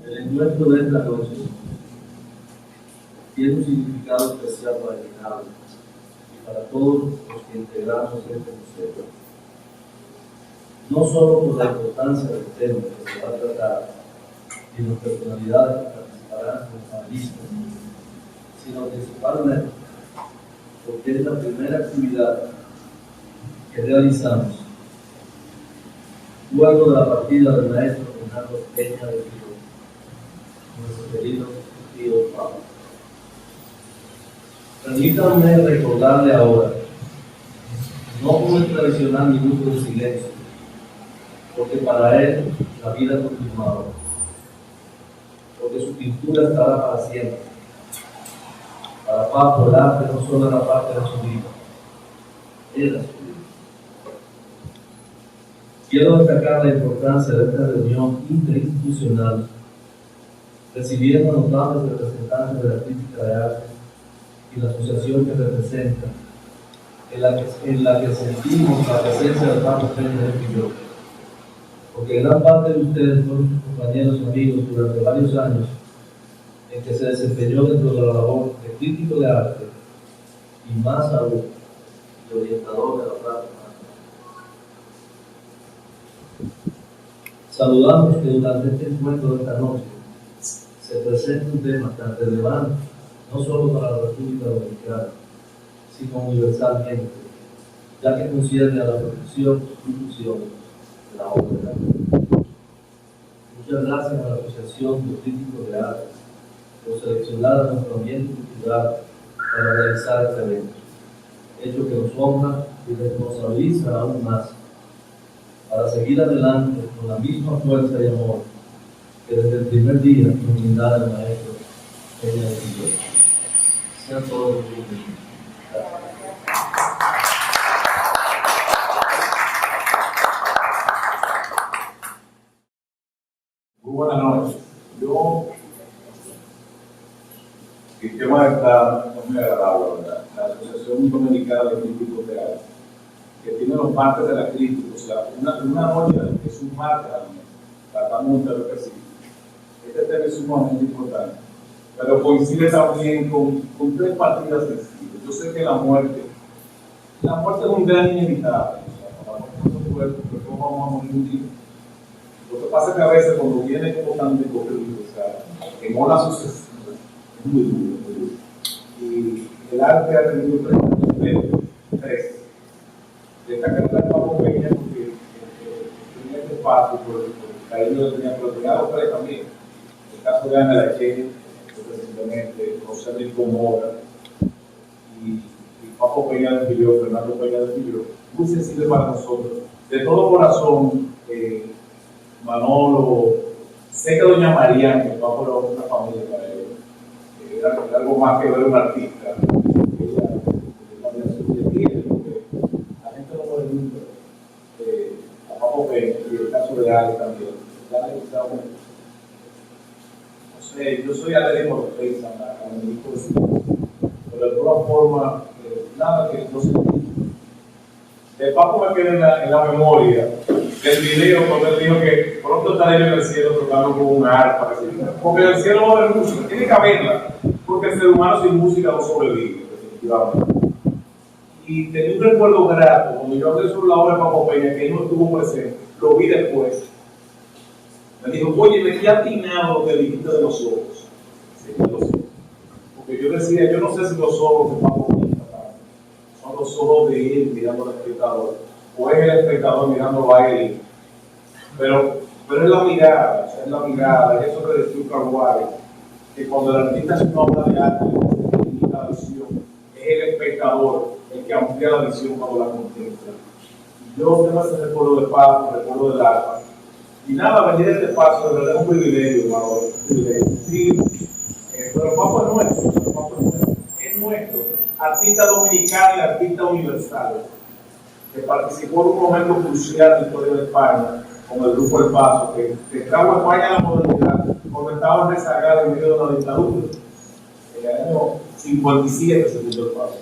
El encuentro de esta noche tiene un significado especial para el Estado y para todos los que integramos este museo. No solo por la importancia del tema que se va a tratar y las personalidades que participarán como panelistas, sino principalmente porque es la primera actividad que realizamos luego de la partida del maestro Fernando Peña de Filo, nuestro querido tío Pablo. Permítanme recordarle ahora, no como el tradicional minuto de silencio, porque para él la vida continuaba, porque su pintura estará para siempre. Para Pablo el arte no solo era parte de su vida, era su vida. Quiero destacar la importancia de esta reunión interinstitucional, recibiendo a notables representantes de la crítica de arte y la asociación que representa, en la que sentimos la presencia de Pablo Peña de Filo, porque gran parte de ustedes fueron sus compañeros y amigos durante varios años en que se desempeñó dentro de la labor de crítico de arte y más aún de orientador de la práctica. Saludamos que durante este encuentro de esta noche se presenta un tema tan relevante no solo para la República Dominicana, sino universalmente, ya que concierne a la protección y difusión de la obra de arte. Muchas gracias a la Asociación de Críticos de Arte por seleccionar a nuestro ambiente cultural para realizar este evento, hecho que nos honra y responsabiliza aún más para seguir adelante con la misma fuerza y amor que desde el primer día nos brindara el maestro Peña de Filo. Sean todos bienvenidos. Muy buenas noches. El tema está muy agradable, ¿verdad? La Asociación Dominicana de Críticos de Arte, que tiene los martes de la crítica, o sea, una noche es un martes al mes, tratamos un tema específico. Este tema es sumamente importante, pero coincide también con tres partidas sensibles. Yo sé que la muerte es un gran inevitable, o sea, la muerte no se puede, porque todos vamos a morir un día. Lo que pasa es que a veces cuando viene como tan de corrido, o sea, en olas sucesivas, es muy duro, muy duro. Y el arte ha tenido tres. Destacar a Pablo Peña porque tenía este espacio por el cariño que tenía, pero tenía los tres también. El caso de Ana Lache, recientemente, José Rico Mora y Pablo Peña de Filo, Fernando Peña de Filo, muy sensible para nosotros. De todo corazón, Manolo, sé que doña María, que va por una familia para ellos, era algo más que ver un artista. La gente no puede nunca. A Papo Peña y el caso de Ale también. No sé, yo soy alérgico a los países, a mi hijo de cine, pero de todas formas, nada que no se entienda. El Papo me queda en la memoria del video cuando él dijo que pronto estaré en el cielo tocando con un arpa. Porque en el cielo no va a haber música, tiene que haberla, porque el ser humano sin música no sobrevive, definitivamente. Y tenía un recuerdo grato cuando yo hablé sobre la obra de Papo Peña, que él no estuvo presente, lo vi después. Me dijo, oye, me quedé atinado lo que dijiste de los ojos. Sí, de los ojos. Porque yo decía, yo no sé si los ojos de Papo Peña son los ojos de él mirando al espectador, o es el espectador mirando a él. Pero es la mirada, o sea, es la mirada, es eso que decía Uruguay, que cuando el artista hace una obra de arte, la visión, es el espectador el que amplía la visión cuando la contempla. Yo tengo ese recuerdo de paz, recuerdo del alma. Y nada, venir a este espacio, de verdad es un privilegio, hermano, un privilegio. Sí, pero el Papo es nuestro, es nuestro, artista dominicano y artista universal, que participó en un momento crucial en la historia de España, con el grupo El Paso, que trajo a España a la modernidad, cuando estaban rezagados en medio de la dictadura. En el año 57 se puso El Paso.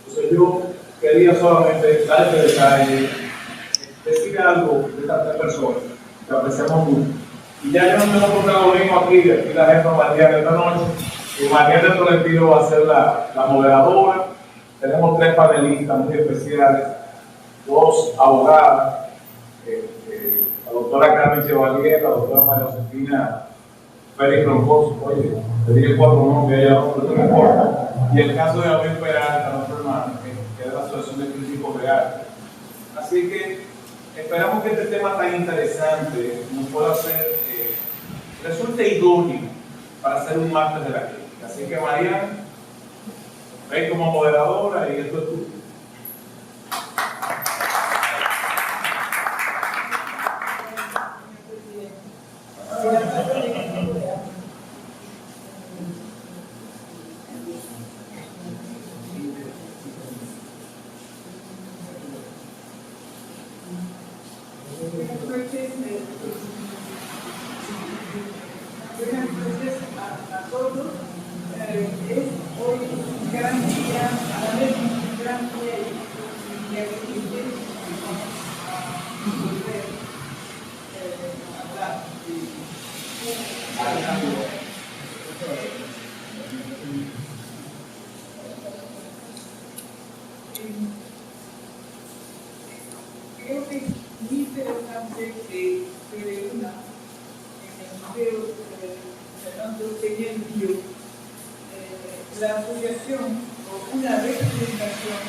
Entonces yo quería solamente dar este detalle, decir algo de estas tres personas que apreciamos mucho, Y ya yo no tengo protagonismo aquí la jefa María de esta noche. Y María de Tolentino va a ser la moderadora. Tenemos 3 panelistas muy especiales, 2 abogadas, la doctora Carmen Chevalier, la doctora María Josefina Félix Roncoso. Oye, le dije 4 nombres, ella no me importa. Y el caso de Abel Peralta, nuestro hermano, que es de la Asociación de Críticos de Arte. Así que esperamos que este tema tan interesante nos pueda hacer, resulte idóneo para hacer un martes de la crítica. Así que María, ven como moderadora y esto es tuyo. Buenas noches a todos. Es hoy un gran día, a la vez un gran día y que ustedes vamos a poder hablar creo que es muy interesante que se reúna en el museo Fernando Peña la asociación o una representación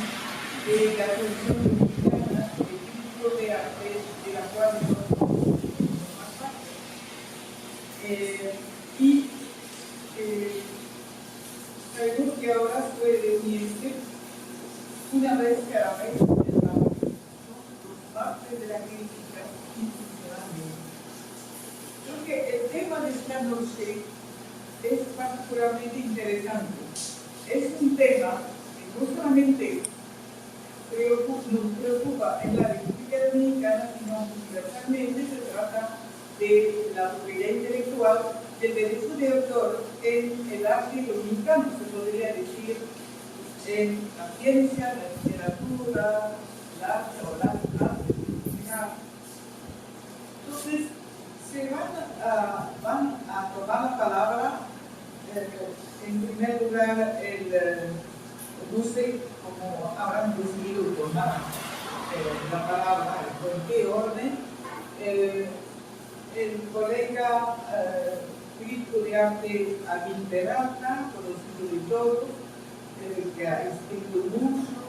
de la Asociación Mexicana de Críticos de Arte, de la cual nosotros formamos parte. Sabemos que ahora puede reunirse una vez cada mes en la parte de la crítica institucionalmente. Creo que el tema de esta noche es particularmente interesante. Es un tema que no solamente nos preocupa en la República Dominicana, sino universalmente. Se trata de la propiedad intelectual, del derecho de autor en el arte dominicano, se podría decir, en la ciencia, la literatura, el arte o las artes en general. Entonces, se van a tomar la palabra, en primer lugar, no sé cómo habrán decidido tomar la palabra, con qué orden, el colega crítico de arte Abel Peralta, conocido de todos, que ha escrito mucho,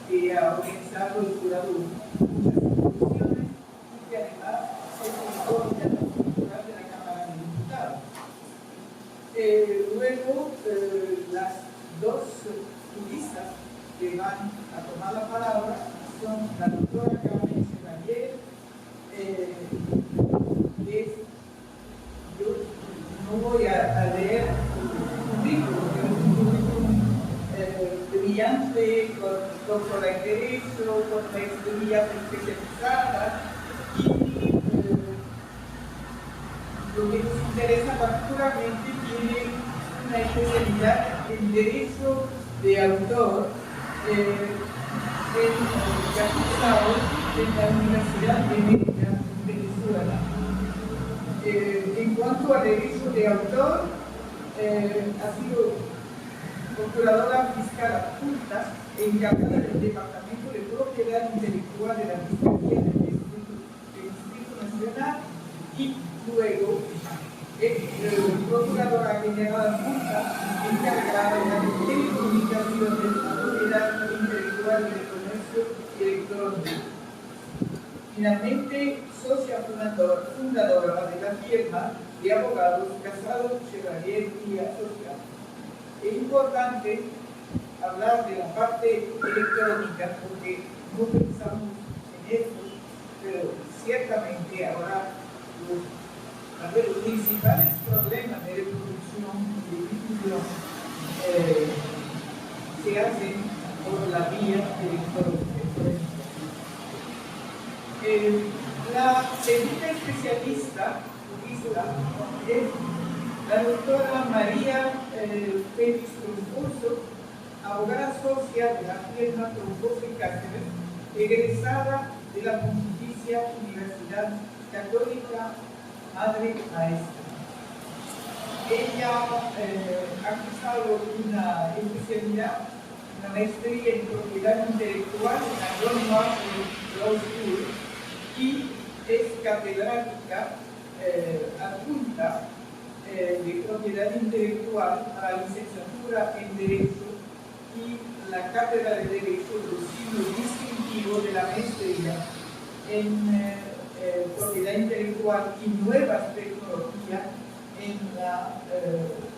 que ha organizado y curado muchas exposiciones y que además es el coordinador cultural de la Cámara de Diputados. Luego, las 2 juristas que van a tomar la palabra son la doctora Carmen Chevalier, yo no voy a leer su currículum, pero es un currículum brillante, con doctorado en Derecho, con maestría especializada, y lo que nos interesa particularmente tiene una especialidad en Derecho de Autor en la Universidad de Mérida, Venezuela. En cuanto al derecho de autor, ha sido procuradora fiscal adjunta encargada del Departamento de Propiedad Intelectual de la Fiscalía del Distrito Nacional y luego procuradora general adjunta encargada de la telecomunicación de la propiedad intelectual y del comercio electrónico. Finalmente, socia fundadora de la firma de abogados Casado, Chevalier y Asociados. Es importante hablar de la parte electrónica porque no pensamos en esto, pero ciertamente ahora los principales problemas de reproducción y de difusión se hacen por la vía electrónica. La segunda especialista es la doctora María Félix Troncoso, abogada socia de la firma Troncoso y Cáceres, egresada de la Pontificia Universidad Católica madre maestra. Ella ha cursado una especialidad, una maestría en propiedad intelectual en la John Marshall Law School y es catedrática adjunta de propiedad intelectual para la licenciatura en Derecho y la cátedra de Derecho del siglo distintivo de la maestría en propiedad intelectual y nuevas tecnologías en la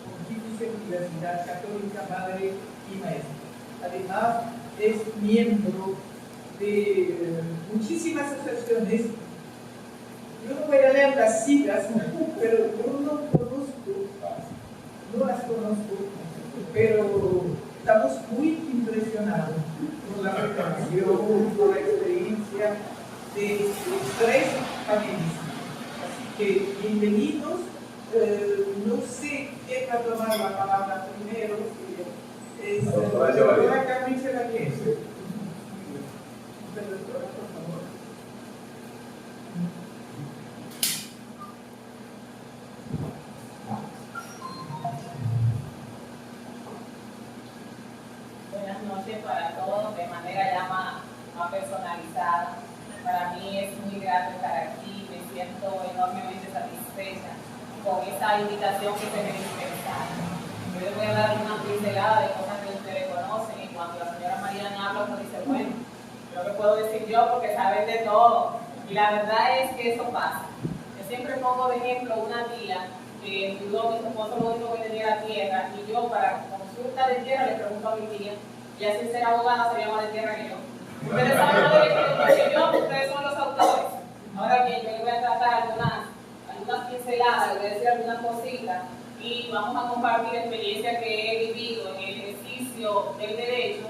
Pontificia Universidad Católica Madre y Maestra. Además, es miembro de muchísimas asociaciones. Yo no voy a leer las siglas, pero yo no las conozco, pero estamos muy impresionados por la preparación, por la experiencia de los tres panelistas. Así que bienvenidos. No sé quién va a tomar la palabra primero, es la doctora Carmen Chevalier. Doctora, por favor. Buenas noches para todos, de manera ya más personalizada. Para mí es muy grato estar aquí, me siento enormemente satisfecha con esta invitación que se me dispensaron. Yo les voy a dar una pincelada de cosas que ustedes conocen y cuando la señora Mariana habla, uno dice, bueno, lo que puedo decir yo porque saben de todo. Y la verdad es que eso pasa. Yo siempre pongo de ejemplo una tía que enviudó, mi esposo lo único que tenía era tierra y yo para consulta de tierra le pregunto a mi tía, ella sin ser abogada sería más de tierra que yo. Ustedes saben más de tierra que yo, ustedes son los autores. Ahora bien, yo les voy a tratar algunas pinceladas, les voy a decir algunas cositas y vamos a compartir experiencias que he vivido en el ejercicio del derecho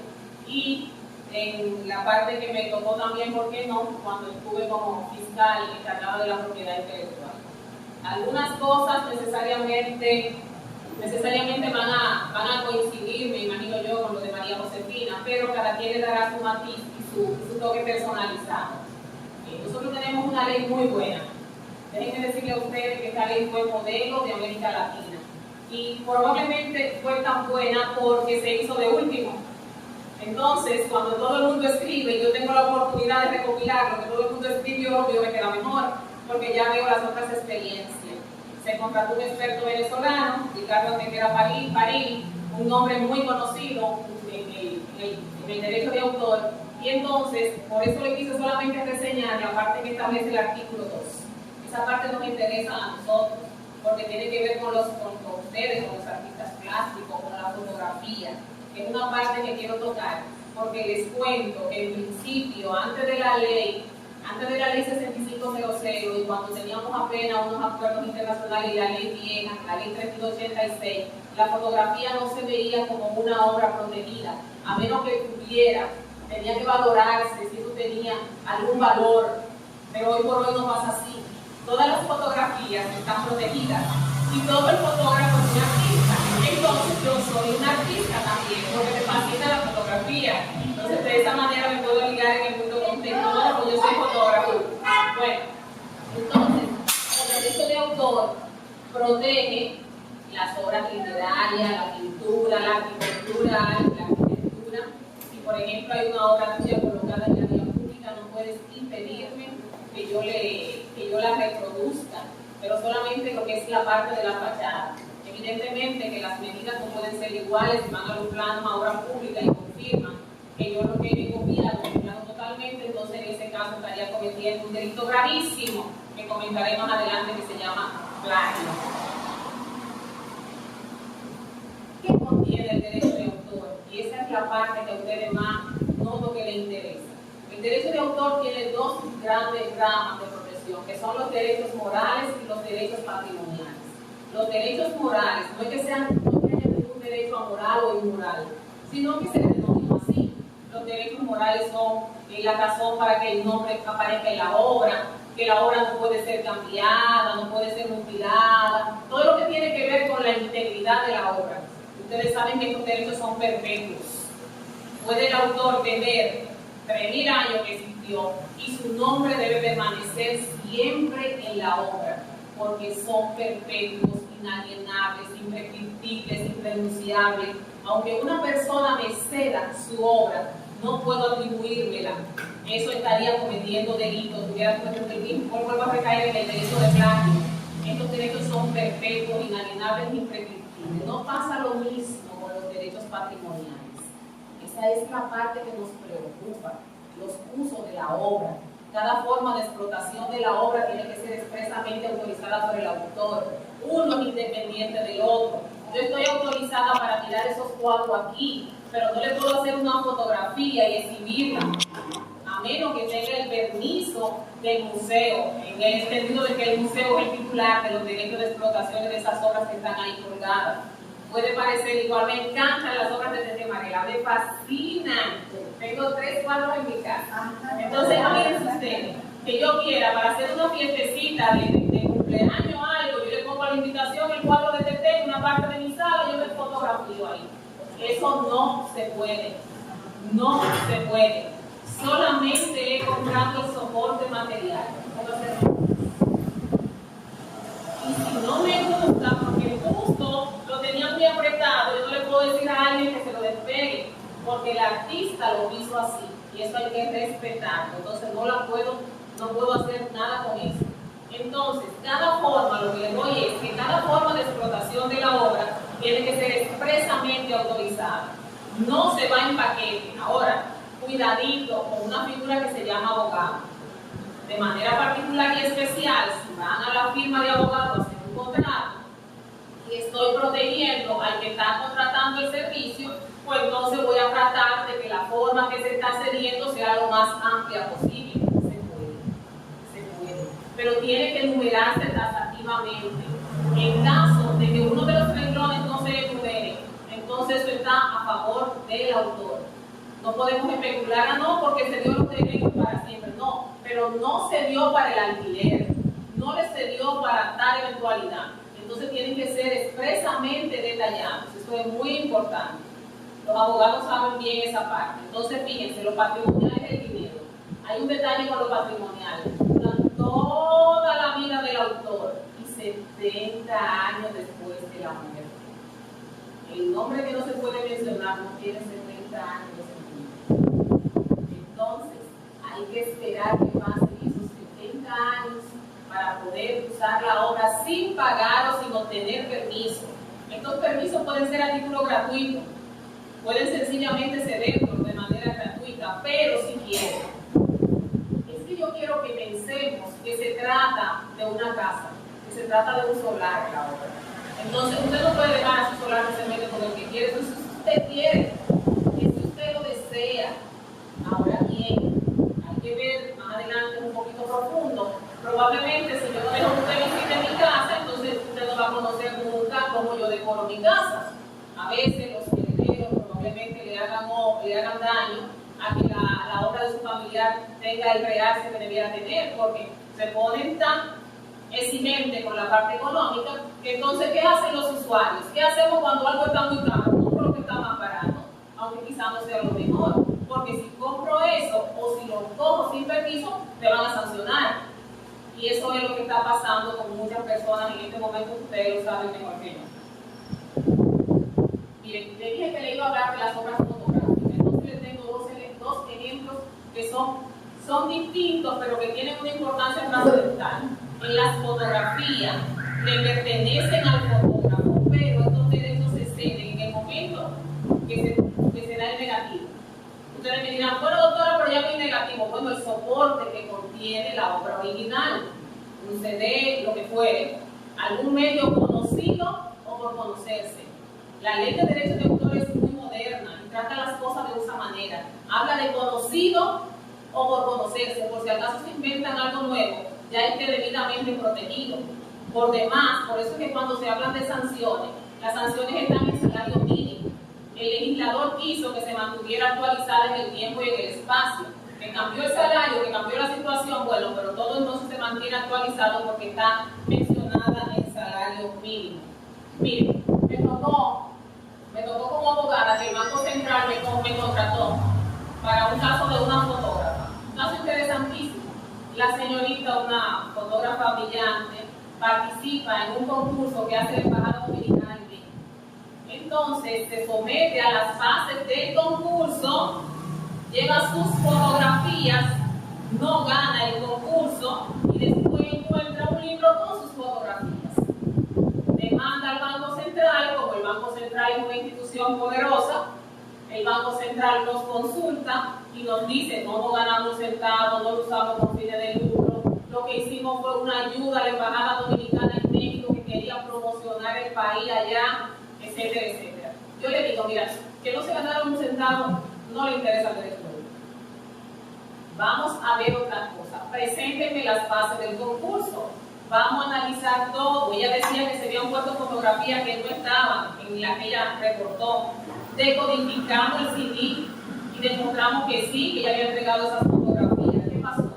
y en la parte que me tocó también, ¿por qué no?, cuando estuve como fiscal encargada de la propiedad intelectual. Algunas cosas necesariamente van a coincidir, me imagino yo, con lo de María Josefina, pero cada quien le dará su matiz y su toque personalizado. Nosotros tenemos una ley muy buena. Déjenme decirle a ustedes que esta ley fue modelo de América Latina y probablemente fue tan buena porque se hizo de último. Entonces, cuando todo el mundo escribe y yo tengo la oportunidad de recopilar lo que todo el mundo escribió, yo me queda mejor porque ya veo las otras experiencias. Se contrató un experto venezolano, Ricardo Antequera Paril, un hombre muy conocido en el derecho de autor, y entonces, por eso le quise solamente reseñar la parte que establece el artículo 2. Esa parte nos interesa a nosotros, porque tiene que ver con ustedes, con los artistas plásticos, con la fotografía, que es una parte que quiero tocar, porque les cuento que en principio, antes de la ley 6500, y cuando teníamos apenas unos acuerdos internacionales y la ley vieja, la ley 3286, la fotografía no se veía como una obra protegida, a menos que tenía que valorarse si eso tenía algún valor, pero hoy por hoy no pasa así. Todas las fotografías están protegidas y todo el fotógrafo es un artista. Entonces yo soy un artista también, porque me fascina la fotografía. Entonces de esa manera me puedo ligar en el mundo contemporáneo, porque yo soy fotógrafo. Bueno, entonces el derecho de autor protege las obras literarias, la pintura, la arquitectura, la arquitectura. Si por ejemplo hay una obra tuya colocada en la vía pública, no puedes impedirme que yo la reproduzca, pero solamente lo que es la parte de la fachada. Evidentemente que las medidas no pueden ser iguales, van a los planos a obra pública y confirman que yo lo que he copiado totalmente, entonces en ese caso estaría cometiendo un delito gravísimo que comentaré más adelante, que se llama plagio. ¿Qué contiene el derecho de autor? Y esa es la parte que a ustedes más noto que les interesa. El derecho de autor tiene dos grandes ramas de protección, que son los derechos morales y los derechos patrimoniales. Los derechos morales no es que haya un derecho a moral o inmoral, sino que se denominan así. Los derechos morales son la razón para que el nombre aparezca en la obra, que la obra no puede ser cambiada, no puede ser mutilada, todo lo que tiene que ver con la integridad de la obra. Ustedes saben que estos derechos son perpetuos. Puede el autor tener 3000 años que existió y su nombre debe permanecer siempre en la obra. porque son perpetuos, inalienables, imprescriptibles, irrenunciables. Aunque una persona me ceda su obra, no puedo atribuírmela. Eso estaría cometiendo delitos, tuviera cometido delito, vuelvo a recaer en el delito de plagio. Estos derechos son perpetuos, inalienables, imprescriptibles. No pasa lo mismo con los derechos patrimoniales. Esa es la parte que nos preocupa, los usos de la obra. Cada forma de explotación de la obra tiene que ser expresamente autorizada por el autor. Uno es independiente del otro. Yo estoy autorizada para mirar esos cuadros aquí, pero no le puedo hacer una fotografía y exhibirla, a menos que tenga el permiso del museo, en el sentido de que el museo es el titular de los derechos de explotación de esas obras que están ahí colgadas. Puede parecer igual, me encantan las obras de Tete Marela, me fascinan. Tengo 3 cuadros en mi casa. Entonces, imagínense ustedes que yo quiera, para hacer una fiestecita de cumpleaños o algo, yo le pongo a la invitación el cuadro de Tete en una parte de mi sala y yo me fotografío ahí. Eso no se puede. No se puede. Solamente he comprado el soporte material. Y si no me gusta, porque justo lo tenía muy apretado, yo no le puedo decir a alguien que se lo despegue, porque el artista lo hizo así, y eso hay que respetarlo. Entonces no puedo hacer nada con eso. Entonces, cada forma, lo que le doy es que cada forma de explotación de la obra tiene que ser expresamente autorizada. No se va en paquete. Ahora, cuidadito con una figura que se llama abogado. De manera particular y especial, si van a la firma de abogados a hacer un contrato y estoy protegiendo al que está contratando el servicio, pues entonces voy a tratar de que la forma que se está cediendo sea lo más amplia posible. Se puede. Pero tiene que enumerarse taxativamente. En caso de que uno de los renglones no se enumere, entonces eso está a favor del autor. No podemos especular, no, porque se dio los derechos para siempre, no, pero no se dio para el alquiler, no le se dio para tal eventualidad. Entonces tienen que ser expresamente detallados, eso es muy importante. Los abogados saben bien esa parte. Entonces fíjense, lo patrimonial es el dinero. Hay un detalle con lo patrimonial. Durante toda la vida del autor y 70 años después de la muerte. El nombre que no se puede mencionar no tiene 70 años de sentido. Entonces, hay que esperar que pasen esos 70 años para poder usar la obra sin pagar o sin obtener permiso. Estos permisos pueden ser a título gratuito, pueden sencillamente cederlos de manera gratuita, pero si quieren. Es que yo quiero que pensemos que se trata de una casa, que se trata de un solar la obra. Entonces, usted no puede dejar a su solar que se mete con lo que quiere, eso si usted quiere, si usted lo desea. Ahora bien, hay que ver más adelante un poquito profundo. Probablemente, si yo no dejo que usted visite mi casa, entonces usted no va a conocer nunca cómo yo decoro mi casa. A veces los herederos probablemente le hagan daño a que la obra de su familiar tenga el realce que debiera tener, porque se ponen tan exigente con la parte económica, que entonces, ¿qué hacen los usuarios? ¿Qué hacemos cuando algo está muy caro? Compro lo que está más barato, aunque quizás no sea lo mejor, porque si compro eso o si lo cojo sin permiso, te van a sancionar. Y eso es lo que está pasando con muchas personas en este momento, ustedes lo saben mejor que yo. Miren, le dije que le iba a hablar de las obras fotográficas, entonces les tengo dos ejemplos que son distintos, pero que tienen una importancia trascendental. En las fotografías le pertenecen al fotógrafo, pero estos derechos se ceden en el momento que se da el negativo. Ustedes me dirán, bueno doctora, pero ya no hay negativo. Bueno, el soporte que contiene la obra original, un CD, lo que fuere, algún medio conocido o por conocerse. La ley de derechos de autor es muy moderna y trata las cosas de esa manera. Habla de conocido o por conocerse, por si acaso se inventan algo nuevo, ya esté debidamente protegido. Por demás, por eso es que cuando se hablan de sanciones, las sanciones están en salario mínimo. El legislador quiso que se mantuviera actualizada en el tiempo y en el espacio. Que cambió el salario, que cambió la situación, bueno, pero todo entonces se mantiene actualizado porque está mencionada el salario mínimo. Miren, me tocó como abogada que el Banco Central me contrató para un caso de una fotógrafa. Un caso interesantísimo. La señorita, una fotógrafa brillante, participa en un concurso que hace la Embajada Dominicana en México. Entonces se somete a las fases del concurso, lleva sus fotografías, no gana el concurso y después encuentra un libro con sus fotografías. Demanda al Banco Central, como el Banco Central es una institución poderosa, el Banco Central nos consulta y nos dice: no ganamos un centavo, no lo usamos con fines de lucro, lo que hicimos fue una ayuda a la Embajada Dominicana en México que quería promocionar el país allá, etcétera, etcétera. Yo le digo: mira, que no se ganaron un centavo, no le interesa el derecho. Vamos a ver otra cosa. Preséntenme las bases del concurso. Vamos a analizar todo. Ella decía que se habían puesto fotografías que no estaban en la que ella reportó. Decodificamos el CD y demostramos que sí, que ella había entregado esas fotografías. ¿Qué pasó?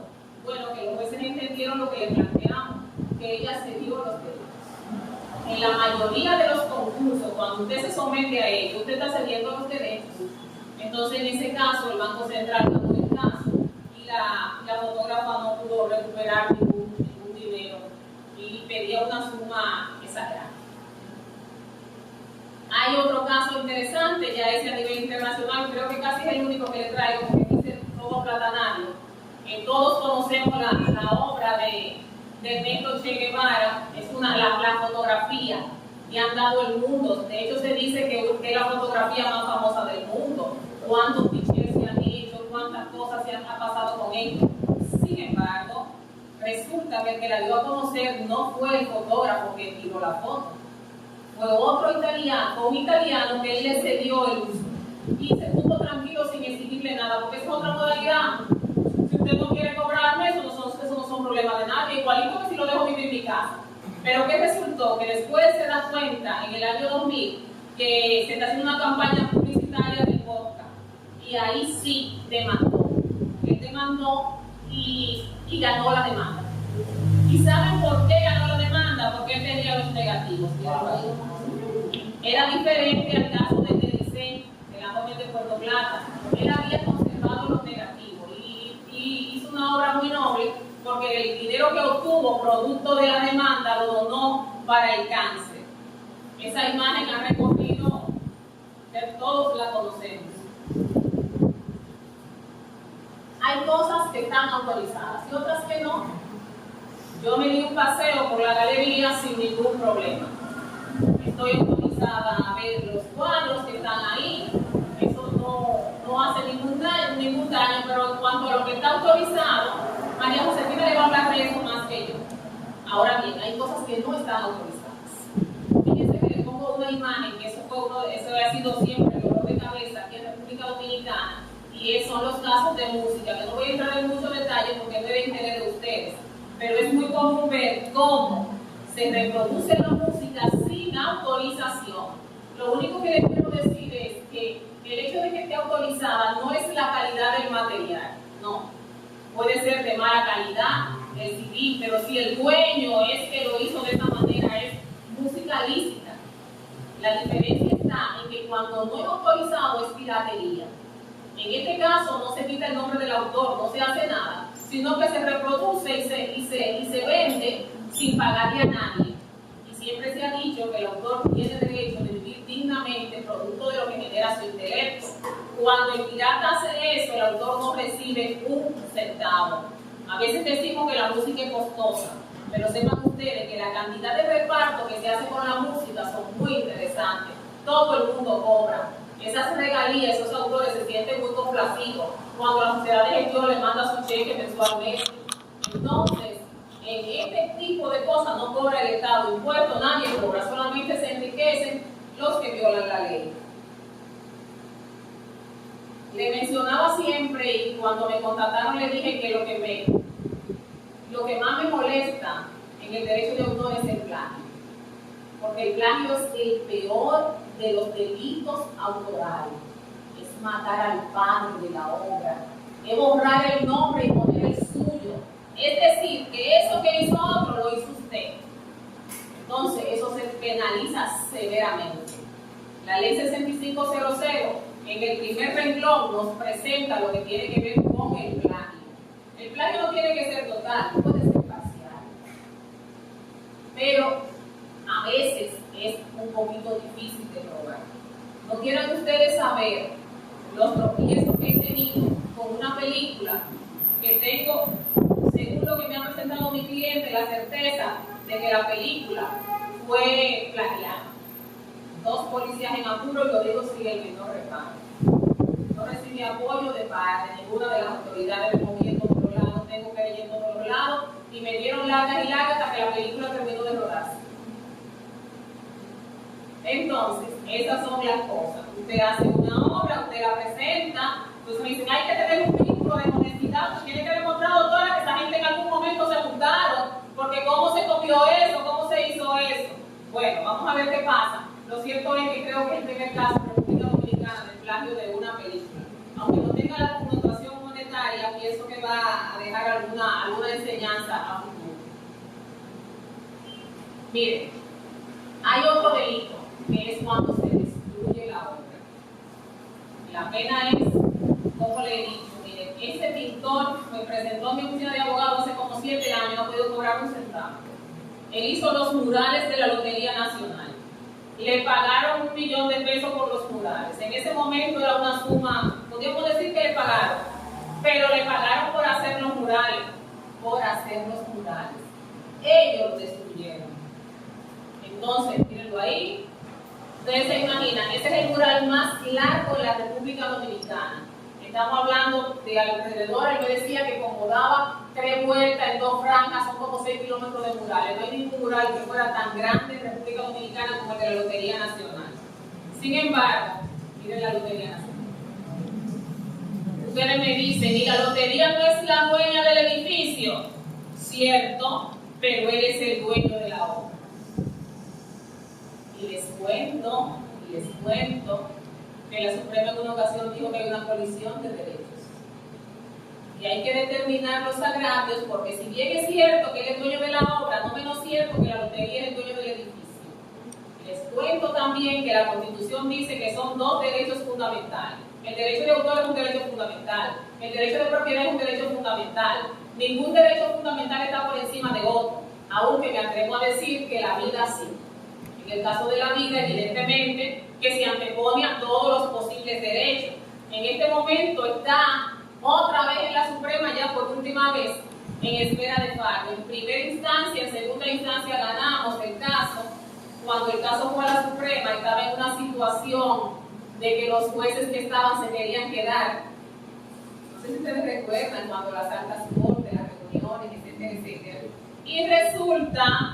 Bueno, que los jueces entendieron lo que le planteamos, que ella se dio los derechos. En la mayoría de los concursos, cuando usted se somete a ello, usted está cediendo los derechos. Entonces, en ese caso, el Banco Central ganó el caso y la fotógrafa no pudo recuperar ningún dinero y pedía una suma exagerada. Hay otro caso interesante, ya ese a nivel internacional, creo que casi es el único que le traigo, porque dice Robo Platanario. Todos conocemos la obra de Ernesto Che Guevara, es la fotografía que han dado el mundo. De hecho, se dice que es la fotografía más famosa del mundo. Cuántos clichés se han hecho, cuántas cosas se han pasado con ellos. Sin embargo, resulta que el que la dio a conocer no fue el fotógrafo que tiró la foto. Fue otro italiano, un italiano que él le cedió el uso y se puso tranquilo sin exigirle nada, porque es otra modalidad. Si usted no quiere cobrarme, eso no son problemas de nadie, igualito que si lo dejo vivir en mi casa. Pero ¿qué resultó? Que después se da cuenta, en el año 2000, que se está haciendo una campaña publicitaria de vodka, y ahí sí demandó. Él demandó y ganó la demanda. ¿Y saben por qué ganó la demanda? Porque él tenía los negativos. Era diferente al caso de Telecen, de la joven de Puerto Plata. Él había conservado los negativos y hizo una obra muy noble, porque el dinero que obtuvo producto de la demanda lo donó para el cáncer. Esa imagen ha recorrido, todos la conocemos. Hay cosas que están autorizadas y otras que no. Yo me di un paseo por la galería sin ningún problema. Estoy autorizada a ver los cuadros que están ahí. Eso no hace ningún daño, pero en cuanto a lo que está autorizado, María Josefina le va a hablar de eso más que yo. Ahora bien, hay cosas que no están autorizadas. Fíjense que le pongo una imagen, que eso ha sido siempre el dolor de cabeza aquí en República Dominicana, y son los casos de música, que no voy a entrar en muchos detalles porque no es de interés de ustedes, pero es muy común ver cómo se reproduce la música sin autorización. Lo único que les quiero decir es que el hecho de que esté autorizada no es la calidad del material, no. Puede ser de mala calidad el CD, pero si el dueño es que lo hizo de esa manera, es música lícita. La diferencia está en que cuando no es autorizado es piratería. En este caso no se quita el nombre del autor, no se hace nada, sino que se reproduce y se vende sin pagarle a nadie. Y siempre se ha dicho que el autor tiene derecho de vivir dignamente producto de lo que genera su intelecto. Cuando el pirata hace eso, el autor no recibe un centavo. A veces decimos que la música es costosa, pero sepan ustedes que la cantidad de reparto que se hace con la música son muy interesantes. Todo el mundo cobra. Esas regalías, esos autores se sienten muy complacidos cuando la sociedad de gestión le manda su cheque mensualmente. Entonces, en este tipo de cosas no cobra el Estado impuestos, nadie cobra, solamente se enriquecen los que violan la ley. Le mencionaba siempre, y cuando me contactaron le dije que lo que más me molesta en el derecho de autor es el plagio, porque el plagio es el peor de los delitos autorales. Es matar al padre de la obra, es borrar el nombre y poner el suyo, es decir, que eso que hizo otro lo hizo usted. Entonces eso se penaliza severamente. La ley 6500 en el primer renglón nos presenta lo que tiene que ver con el plagio. El plagio no tiene que ser total, puede ser parcial. pero a veces es un poquito difícil de lograr. No quieren ustedes saber los tropiezos que he tenido con una película que tengo, según lo que me ha presentado mi cliente, la certeza de que la película fue plagiada. 2 policías en apuro, y lo digo sin el menor reparo. No recibí apoyo de parte de ninguna de las autoridades del gobierno por los lados, tengo que ir yendo por los lados, y me dieron largas y largas hasta que la película terminó de rodarse. Entonces, esas son las cosas. Usted hace una obra, usted la presenta, entonces me dicen, hay que tener un vínculo de honestidad, usted tiene que demostrar, doctora, que esa gente en algún momento se juntaron, porque cómo se copió eso, cómo se hizo eso. Bueno, vamos a ver qué pasa. Lo cierto es que creo que el primer caso en República Dominicana del plagio de una película, aunque no tenga la connotación monetaria, pienso que va a dejar alguna enseñanza a futuro. Miren, hay otro delito, que es cuando se destruye la obra. La pena es, como le he dicho, miren, ese pintor me presentó en mi oficina de abogado hace como 7 años, no ha podido cobrar un centavo. Él hizo los murales de la Lotería Nacional. Le pagaron $1 millón por los murales. En ese momento era una suma, podríamos decir que le pagaron, pero le pagaron por hacer los murales, Ellos lo destruyeron. Entonces, mírenlo ahí. Ustedes se imaginan, ese es el mural más largo de la República Dominicana. Estamos hablando de alrededor, él me decía que como daba 3 vueltas en 2 franjas, son como 6 kilómetros de murales. No hay ningún mural que fuera tan grande en República Dominicana como el de la Lotería Nacional. Sin embargo, miren la Lotería Nacional. Ustedes me dicen, y la lotería no es la dueña del edificio. Cierto, pero él es el dueño de la obra. Y les cuento que la Suprema en una ocasión dijo que hay una colisión de derechos. Y hay que determinar los agravios, porque si bien es cierto que él es dueño de la obra, no menos cierto que la lotería es el dueño del edificio. Les cuento también que la Constitución dice que son 2 derechos fundamentales. El derecho de autor es un derecho fundamental. El derecho de propiedad es un derecho fundamental. Ningún derecho fundamental está por encima de otro, aunque me atrevo a decir que la vida sí. En el caso de la vida, evidentemente, que se antepone a todos los posibles derechos. En este momento está otra vez en la Suprema, ya por última vez, en espera de fallo. En primera instancia, en segunda instancia ganamos el caso. Cuando el caso fue a la Suprema, estaba en una situación de que los jueces que estaban se querían quedar. No sé si ustedes recuerdan cuando las altas cortes, las reuniones, etcétera, etcétera. Y resulta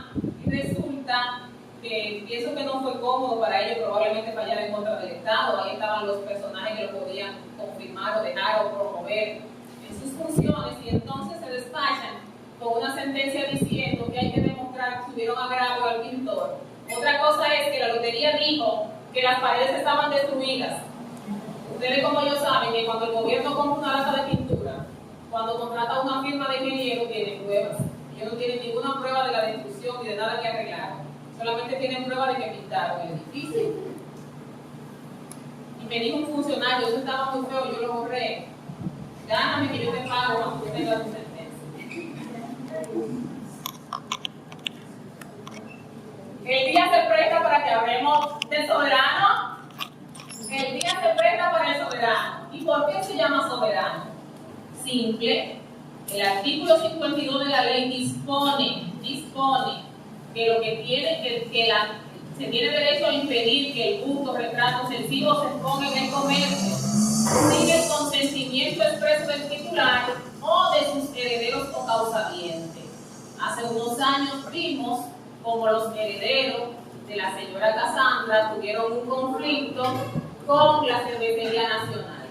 que pienso que no fue cómodo para ellos probablemente fallar en contra del Estado. Ahí estaban los personajes que lo podían confirmar o dejar o promover en sus funciones, y entonces se despachan con una sentencia diciendo que hay que demostrar que tuvieron agravio al pintor. Otra cosa es que la lotería dijo que las paredes estaban destruidas. Ustedes como yo saben que cuando el gobierno compra una lata de pintura, cuando contrata una firma de ingeniero, tiene pruebas. Ellos no tienen ninguna prueba de la destrucción ni de nada que arreglar. Solamente tienen prueba de que pintaron el edificio. Y me dijo un funcionario, eso estaba muy feo, yo lo borré. Gáname que yo te pago cuando tú tengas tu sentencia. El día se presta para que hablemos del soberano. El día se presta para el soberano. ¿Y por qué se llama soberano? Simple. El artículo 52 de la ley dispone que lo que tiene, se tiene derecho a impedir que el busto, retrato, sencillo se exponga en el comercio sin el consentimiento expreso del titular o de sus herederos o causavientes. Hace unos años vimos como los herederos de la señora Casandra tuvieron un conflicto con la Cervecería Nacional.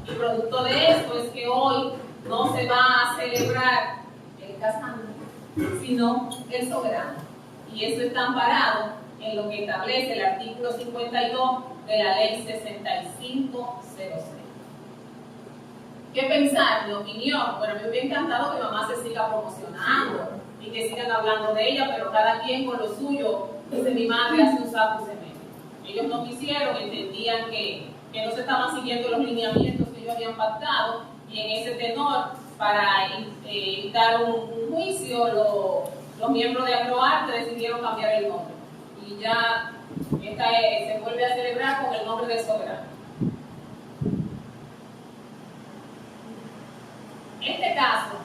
Y producto de esto es que hoy no se va a celebrar el Casandra, sino el soberano. Y eso está amparado en lo que establece el artículo 52 de la ley 6506. ¿Qué pensar? Mi opinión, bueno, a mí me hubiera encantado que mamá se siga promocionando y que sigan hablando de ella, pero cada quien con lo suyo. Dice mi madre, hace un sapo y se mete. Ellos no quisieron, entendían que no se estaban siguiendo los lineamientos que ellos habían pactado, y en ese tenor, para evitar un juicio, los miembros de Agroarte decidieron cambiar el nombre y ya se vuelve a celebrar con el nombre de Soberano. Este caso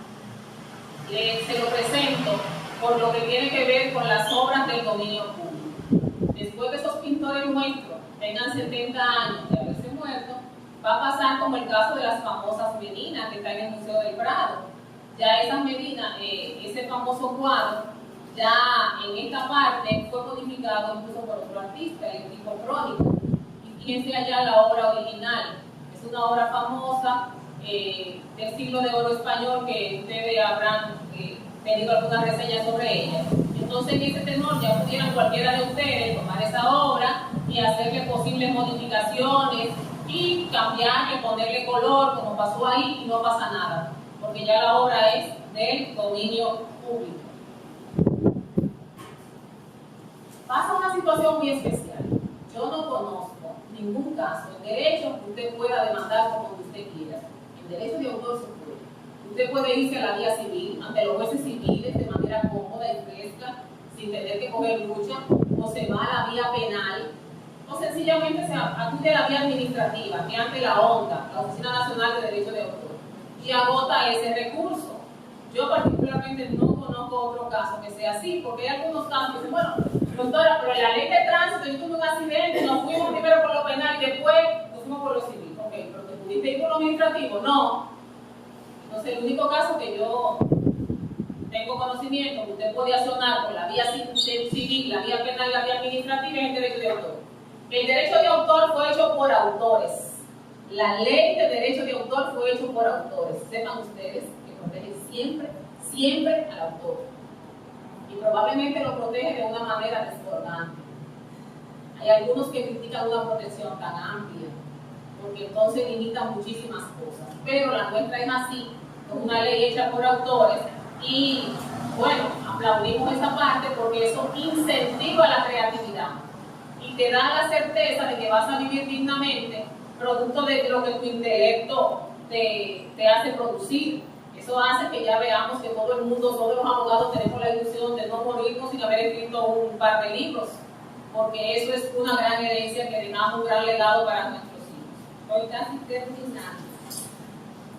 se lo presento por lo que tiene que ver con las obras del dominio público. Después que esos pintores nuestros tengan 70 años de haberse muerto, va a pasar como el caso de las famosas Meninas que están en el Museo del Prado. Ya esas Meninas, ese famoso cuadro, ya en esta parte fue modificado incluso por otro artista, el tipo Crónico. Y fíjense allá la obra original. Es una obra famosa del siglo de oro español que ustedes habrán tenido algunas reseñas sobre ella. Entonces, en ese tenor ya pudieran cualquiera de ustedes tomar esa obra y hacerle posibles modificaciones y cambiarle, ponerle color, como pasó ahí, y no pasa nada, porque ya la obra es del dominio público. Pasa una situación muy especial. Yo no conozco ningún caso en derecho que usted pueda demandar como usted quiera. En derecho de autor se puede. Usted puede irse a la vía civil, ante los jueces civiles, de manera cómoda y fresca, sin tener que coger lucha, o se va a la vía penal, o sencillamente se acude a la vía administrativa, que ante la ONDA, la Oficina Nacional de Derecho de Autor, y agota ese recurso. Yo particularmente no conozco otro caso que sea así, porque hay algunos casos que dicen, bueno, doctora, pero en la ley de tránsito yo tuve un accidente, nos fuimos primero por lo penal y después nos fuimos por lo civil. Ok, pero ¿te pudiste ir por lo administrativo? No. Entonces, el único caso que yo tengo conocimiento que usted puede accionar por la vía civil, la vía penal y la vía administrativa es el derecho de autor. El derecho de autor fue hecho por autores. La ley de derecho de autor fue hecho por autores. Sepan ustedes que protege siempre, siempre al autor. Y probablemente lo protege de una manera desbordante. Hay algunos que critican una protección tan amplia, porque entonces limitan muchísimas cosas. Pero la nuestra es así, con una ley hecha por autores, y bueno, aplaudimos esa parte porque eso incentiva la creatividad y te da la certeza de que vas a vivir dignamente, producto de lo que tu intelecto te hace producir. Eso hace que ya veamos que todo el mundo, todos los abogados tenemos la ilusión de no morirnos sin haber escrito un par de libros, porque eso es una gran herencia que dejamos, un gran legado para nuestros hijos. Estoy casi terminando.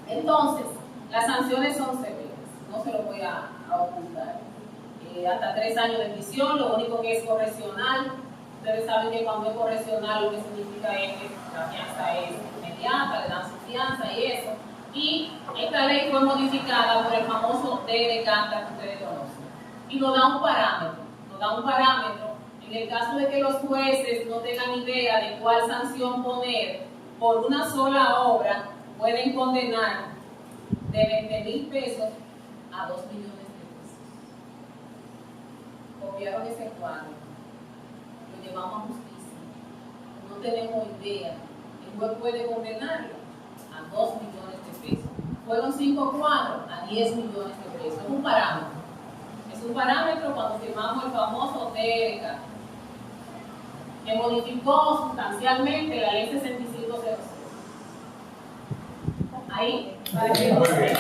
Entonces, las sanciones son severas, no se lo voy a ocultar. Hasta 3 años de prisión, lo único que es correccional. Ustedes saben que cuando es correccional lo que significa es que la fianza es inmediata, le dan su fianza y eso. Y esta ley fue modificada por el famoso D de Canta que ustedes conocen. Y nos da un parámetro, en el caso de que los jueces no tengan idea de cuál sanción poner por una sola obra, pueden condenar de 20,000 pesos a 2 millones de pesos. Copiaron ese cuadro, lo llevamos a justicia, no tenemos idea, el juez puede condenarlo a 2 millones de pesos. Fueron 5 cuadros a 10 millones de pesos. Es un parámetro. Es un parámetro cuando firmamos el famoso TRK, que modificó sustancialmente la ley 6500. Ahí, para que lo vean.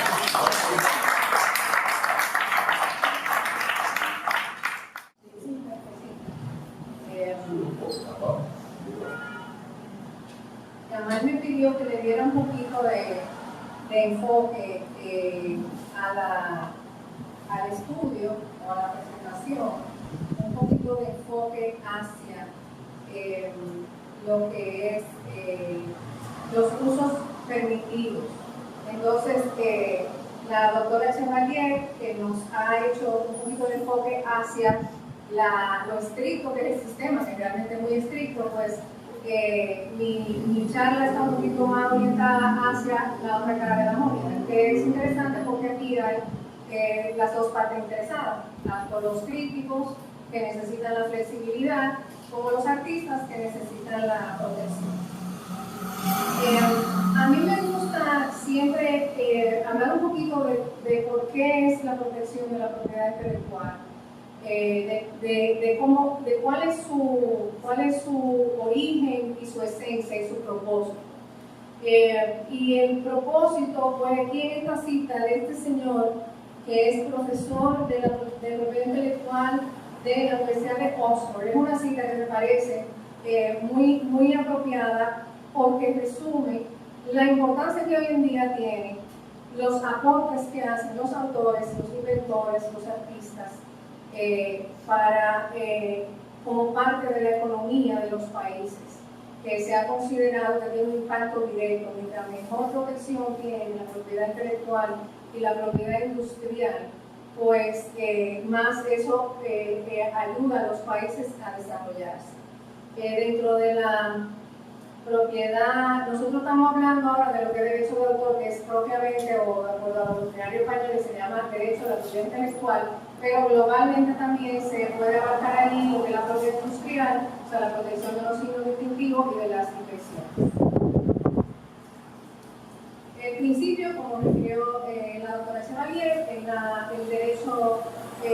Además me pidió que le diera un poquito de enfoque al estudio o a la presentación, un poquito de enfoque hacia lo que es los usos permitidos. Entonces, la doctora Chevalier, que nos ha hecho un poquito de enfoque hacia lo estricto que es el sistema, que realmente es muy estricto, pues mi charla está un poquito más orientada hacia la otra cara de la moneda, que es interesante porque aquí hay las dos partes interesadas, tanto los críticos que necesitan la flexibilidad, como los artistas que necesitan la protección. A mí me gusta siempre hablar un poquito de por qué es la protección de la propiedad intelectual, de cuál es su origen y su esencia y su propósito. Y el propósito, pues aquí en esta cita de este señor, que es profesor de propiedad intelectual de la Universidad de Oxford. Es una cita que me parece muy apropiada porque resume la importancia que hoy en día tienen los aportes que hacen los autores, los inventores, los artistas como parte de la economía de los países, que se ha considerado que tiene un impacto directo. Mientras mejor protección tiene la propiedad intelectual y la propiedad industrial, pues más eso ayuda a los países a desarrollarse. Dentro de la propiedad, nosotros estamos hablando ahora de lo que es derecho de autor, que es propiamente, o de acuerdo a los diccionarios españoles, se llama derecho a la propiedad intelectual, pero globalmente también se puede abarcar ahí lo que es la propiedad industrial, o sea, la protección de los signos distintivos y de las invenciones. El principio, como refirió la doctora Chevalier, el derecho,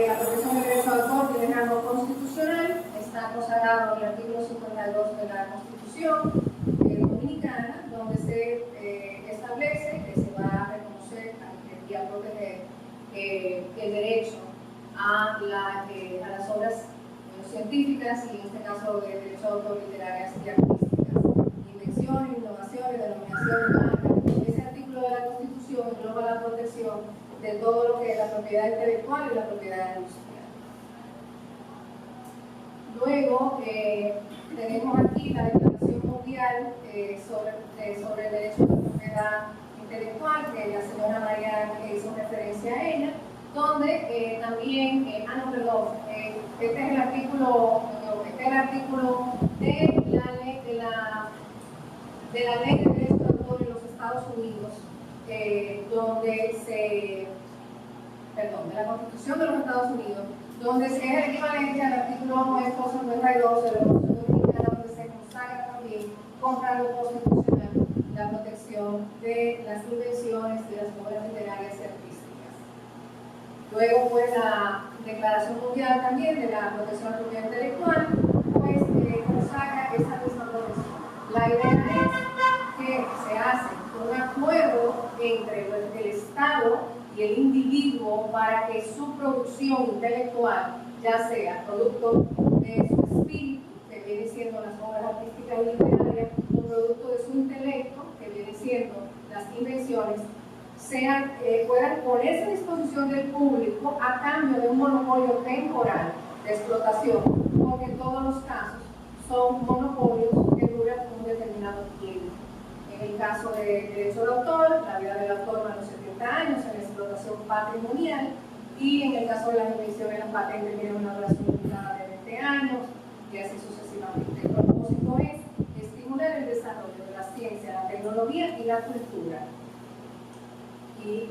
la protección del derecho de autor tiene rango constitucional, está consagrado en el artículo 52 de la Constitución dominicana, donde se establece que se va a reconocer y a proteger el derecho a las obras científicas y en este caso de derecho de autor literarias y artísticas, invenciones, innovaciones, denominaciones, marcas. Ese artículo de la Constitución engloba la protección de todo lo que es la propiedad intelectual y la propiedad industrial. Luego tenemos aquí la Declaración Mundial sobre el derecho de propiedad intelectual, que la señora María hizo referencia a ella, donde también, este es el artículo de la ley de derecho de autor en los Estados Unidos, de la Constitución de los Estados Unidos, donde es el equivalente al artículo 952 de la Constitución Dominicana, donde se consagra también con rango constitucional la protección de las invenciones y las obras literarias y artísticas. Luego, pues, la Declaración Mundial también de la protección de la propiedad intelectual, pues, consagra esa misma protección. La idea es que se hace un acuerdo entre el Estado y el individuo para que su producción intelectual, ya sea producto de su espíritu, que viene siendo las obras artísticas y literarias, o producto de su intelecto, que viene siendo las invenciones, puedan ponerse a disposición del público a cambio de un monopolio temporal de explotación, porque en todos los casos son monopolios que duran un determinado tiempo. En el caso de derecho de autor, la vida del autor va a los 70 años en la explotación patrimonial, y en el caso de las invenciones, las patentes tienen una duración limitada de 20 años, y así sucesivamente. El propósito es estimular el desarrollo de la ciencia, la tecnología y la cultura. Y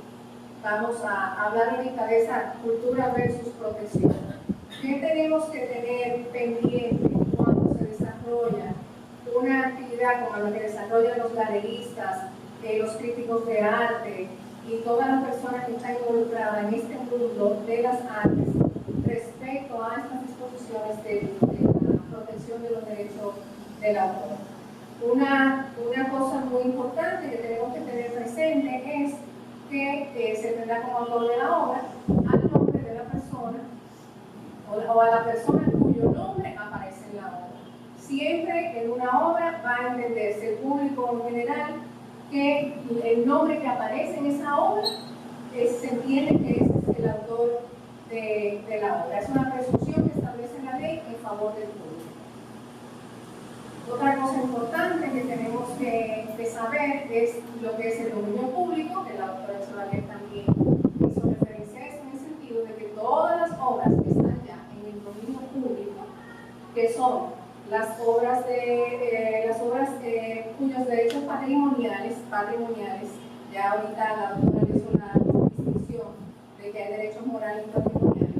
vamos a hablar ahorita de esa cultura versus protección. ¿Qué tenemos que tener pendiente cuando se desarrolla una actividad como la que desarrollan los galeristas, los críticos de arte y todas las personas que están involucradas en este mundo de las artes respecto a estas disposiciones de la protección de los derechos del autor? Una cosa muy importante que tenemos que tener presente es que se tendrá como autor de la obra al nombre de la persona o a la persona cuyo nombre aparece en la obra. Siempre en una obra va a entenderse el público en general que el nombre que aparece en esa obra se entiende que ese es el autor de la obra. Es una presunción que establece la ley en favor del público. Otra cosa importante que tenemos que saber es lo que es el dominio público, que la doctora Chevalier también hizo referencia a eso, en el sentido de que todas las obras que están ya en el dominio público, que son las obras cuyos derechos patrimoniales, ya ahorita la doctora hizo la distinción de que hay derechos morales y patrimoniales,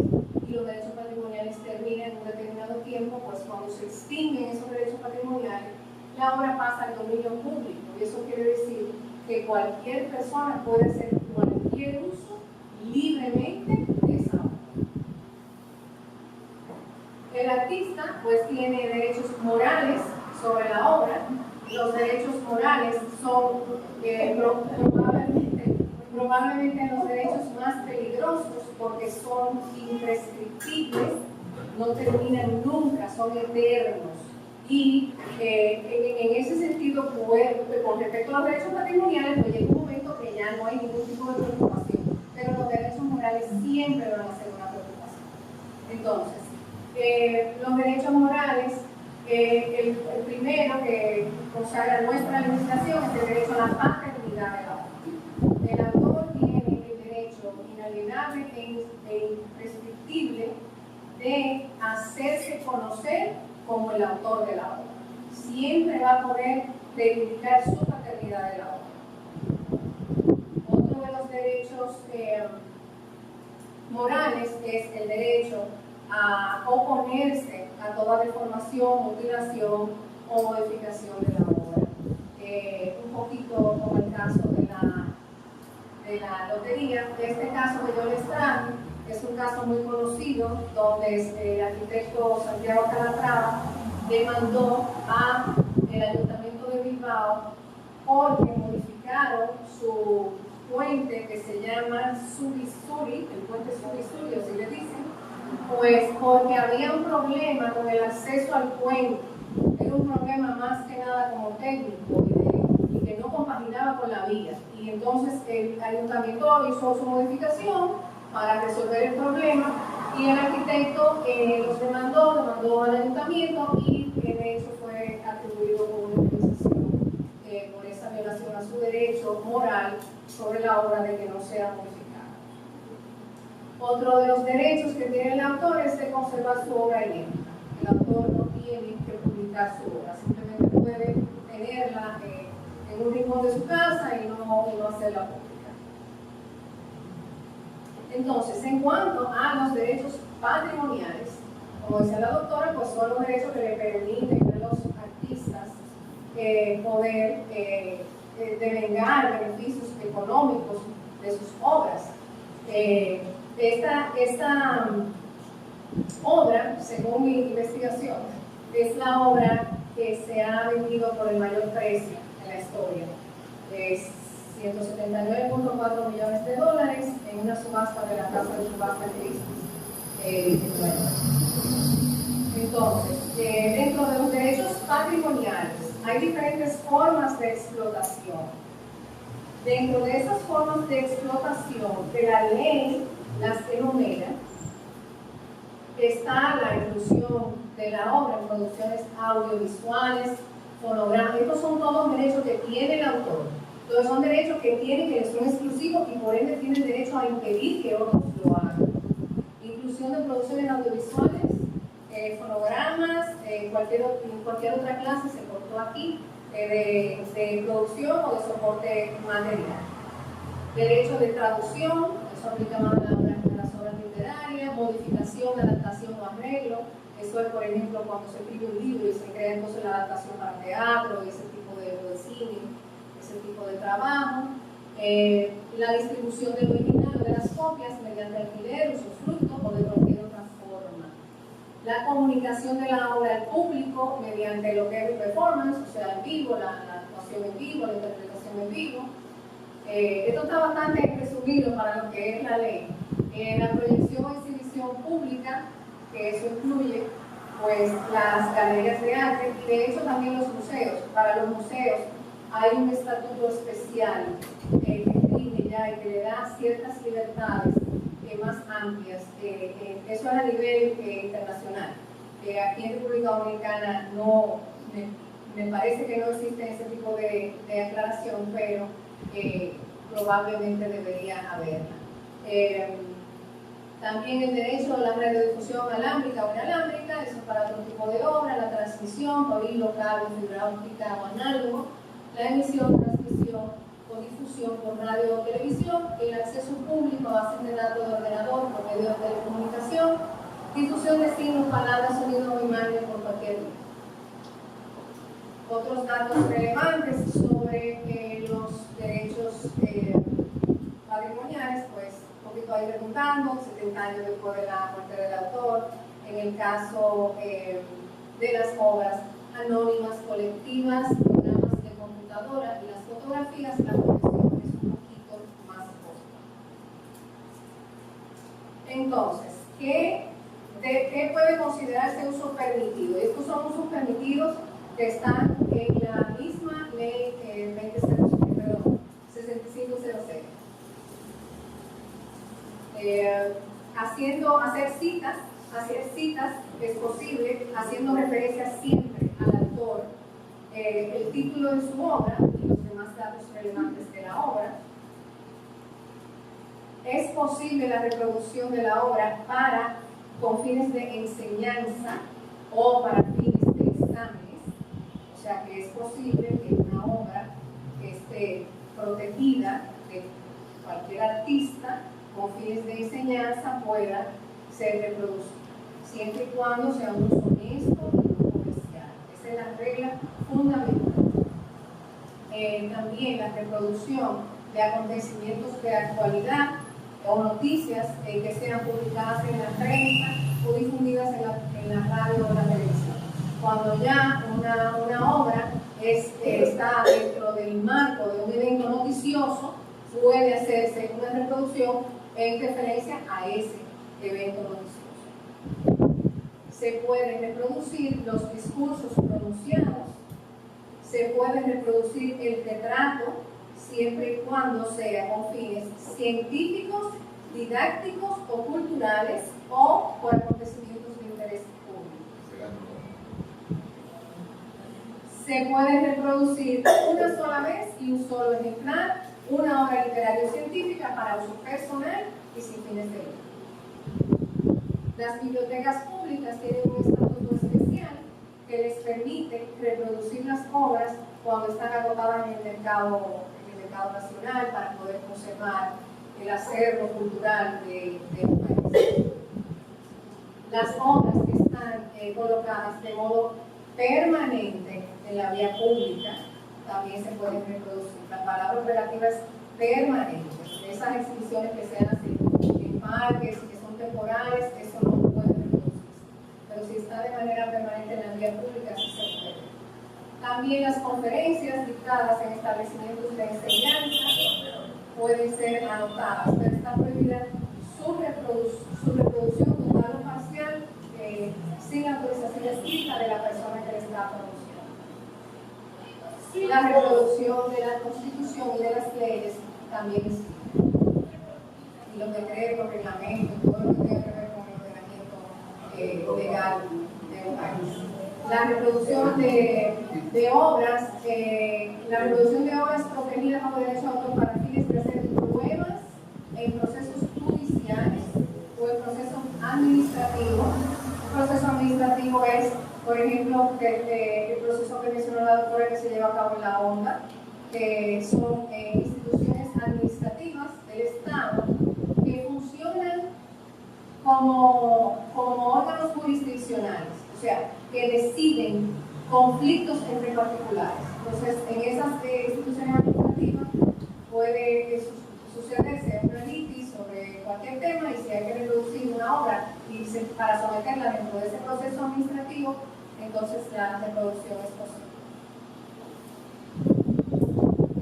y los derechos patrimoniales terminan en un determinado tiempo, pues cuando se extinguen esos derechos patrimoniales, la obra pasa al dominio público, y eso quiere decir que cualquier persona puede hacer cualquier uso libremente de esa obra. El artista pues tiene derechos morales sobre la obra. Los derechos morales son probablemente probablemente los derechos más peligrosos porque son imprescriptibles, no terminan nunca, son eternos. Y en ese sentido, pues, con respecto a los derechos patrimoniales, pues llega un momento que ya no hay ningún tipo de preocupación, pero los derechos morales siempre van a ser una preocupación. Entonces, los derechos morales, el primero que consagra nuestra legislación es el derecho a la paternidad del autor. El autor tiene el derecho inalienable e imprescriptible de hacerse conocer como el autor de la obra. Siempre va a poder reivindicar su paternidad de la obra. Otro de los derechos morales es el derecho a oponerse a toda deformación, mutilación o modificación de la obra. Un poquito como el caso de la lotería. Este caso que yo les traje es un caso muy conocido donde el arquitecto Santiago Calatrava demandó al Ayuntamiento de Bilbao porque modificaron su puente que se llama Subisuri, el puente Subisuri, así le dicen, pues porque había un problema con el acceso al puente. Era un problema más que nada como técnico y que no compaginaba con la vía. Y entonces el ayuntamiento hizo su modificación para resolver el problema y el arquitecto los demandó al ayuntamiento y de hecho fue atribuido como una indemnización por esa violación a su derecho moral sobre la obra de que no sea modificada. Otro de los derechos que tiene el autor es de conservar su obra idéntica. El autor no tiene que publicar su obra, simplemente puede tenerla en un rincón de su casa y no hacerla pública. Entonces, en cuanto a los derechos patrimoniales, como decía la doctora, pues son los derechos que le permiten a los artistas poder devengar beneficios económicos de sus obras. Esta obra, según mi investigación, es la obra que se ha vendido por el mayor precio en la historia. Es $179.4 millones en una subasta de la Casa de Subasta de Entonces, dentro de los derechos patrimoniales hay diferentes formas de explotación. Dentro de esas formas de explotación que la ley las enumera, está la inclusión de la obra en producciones audiovisuales, fonográficas. Estos son todos derechos que tiene el autor. Entonces son derechos que tienen, que son exclusivos y por ende tienen derecho a impedir que otros lo hagan. Inclusión de producciones audiovisuales, fonogramas, cualquier otra clase se cortó aquí, de producción o de soporte material. Derecho de traducción, eso aplica más a las obras literarias, modificación, adaptación o arreglo. Eso es, por ejemplo, cuando se escribe un libro y se crea entonces la adaptación para teatro y ese tipo de cine. Ese tipo de trabajo, la distribución del original de las copias mediante alquiler, usufructo o de cualquier otra forma. La comunicación de la obra al público mediante lo que es el performance, o sea, en vivo, la actuación en vivo, la interpretación en vivo. Esto está bastante resumido para lo que es la ley. La proyección o exhibición pública, que eso incluye pues las galerías de arte y de hecho también los museos. Para los museos hay un estatuto especial que define ya y que le da ciertas libertades más amplias. Eso es a nivel internacional. Aquí en República Dominicana no, me parece que no existe ese tipo de aclaración, pero probablemente debería haberla. También el derecho a la radiodifusión alámbrica o inalámbrica, eso es para otro tipo de obra, la transmisión por hilo, cable, fibra óptica o análogo, la emisión, transmisión o difusión por radio o televisión, el acceso público a bases de datos de ordenador por medio de telecomunicación, difusión de signos, palabras, sonidos o imágenes por cualquier medio. Otros datos relevantes sobre los derechos patrimoniales, pues un poquito ahí preguntando, 70 años después de la muerte del autor, en el caso de las obras anónimas, colectivas, programas de computadora y las fotografías, la colección es un poquito más corta. Entonces, ¿qué puede considerarse uso permitido? Estos son usos permitidos que están en la misma ley 6506. Hacer citas es posible, haciendo referencia siempre al autor, el título de su obra y los demás datos relevantes de la obra. Es posible la reproducción de la obra con fines de enseñanza o para fines de exámenes, o sea que es posible que una obra que esté protegida de cualquier artista con fines de enseñanza pueda ser reproducida, siempre y cuando sea un uso honesto y no comercial. Esa es la regla fundamental. También la reproducción de acontecimientos de actualidad o noticias que sean publicadas en la prensa o difundidas en la radio o la televisión. Cuando ya una obra está dentro del marco de un evento noticioso, puede hacerse una reproducción en referencia a ese evento noticioso. Se pueden reproducir los discursos pronunciados, se puede reproducir el retrato, siempre y cuando sea con fines científicos, didácticos o culturales o por acontecimientos de interés público. Se puede reproducir una sola vez y un solo ejemplar, una obra literaria o científica para uso personal y sin fines de lucro. Las bibliotecas públicas tienen un estatuto especial que les permite reproducir las obras cuando están agotadas en el mercado nacional para poder conservar el acervo cultural de un país. Las obras que están colocadas de modo permanente en la vía pública también se pueden reproducir. La palabra operativa es permanente. Esas exhibiciones que se hacen en parques, que son temporales, eso no puede reproducirse. Pero si está de manera permanente en la vía pública, sí se puede. También las conferencias dictadas en establecimientos de enseñanza pueden ser anotadas, pero está prohibida su reproducción total o parcial sin autorización escrita de la persona que le está produciendo. La reproducción de la Constitución y de las leyes también existe. Y los decretos, reglamentos, todo lo que tiene que ver con el ordenamiento legal de un país. La reproducción de obras, protegidas bajo derecho de autor para fines de hacer pruebas en procesos judiciales o en procesos administrativos. Un proceso administrativo es, por ejemplo, el proceso que mencionó la doctora que se lleva a cabo en la ONDA, que son instituciones administrativas del Estado que funcionan como órganos jurisdiccionales, o sea, que deciden conflictos entre particulares. Entonces, en esas instituciones administrativas puede sucederse una litis sobre cualquier tema y si hay que reproducir una obra para someterla dentro de ese proceso administrativo, entonces la reproducción es posible.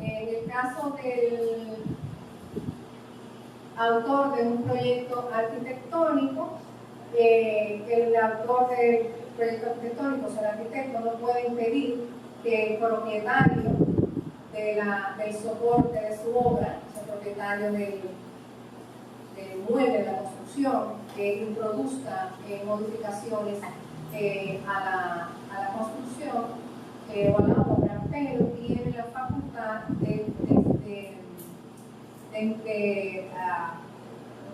En el caso del autor de un proyecto arquitectónico, el autor del proyecto arquitectónico, o sea, el arquitecto, no puede impedir que el propietario del soporte de su obra, o sea, el propietario del mueble de la construcción, que introduzca modificaciones a la construcción o a la obra, pero tiene la facultad de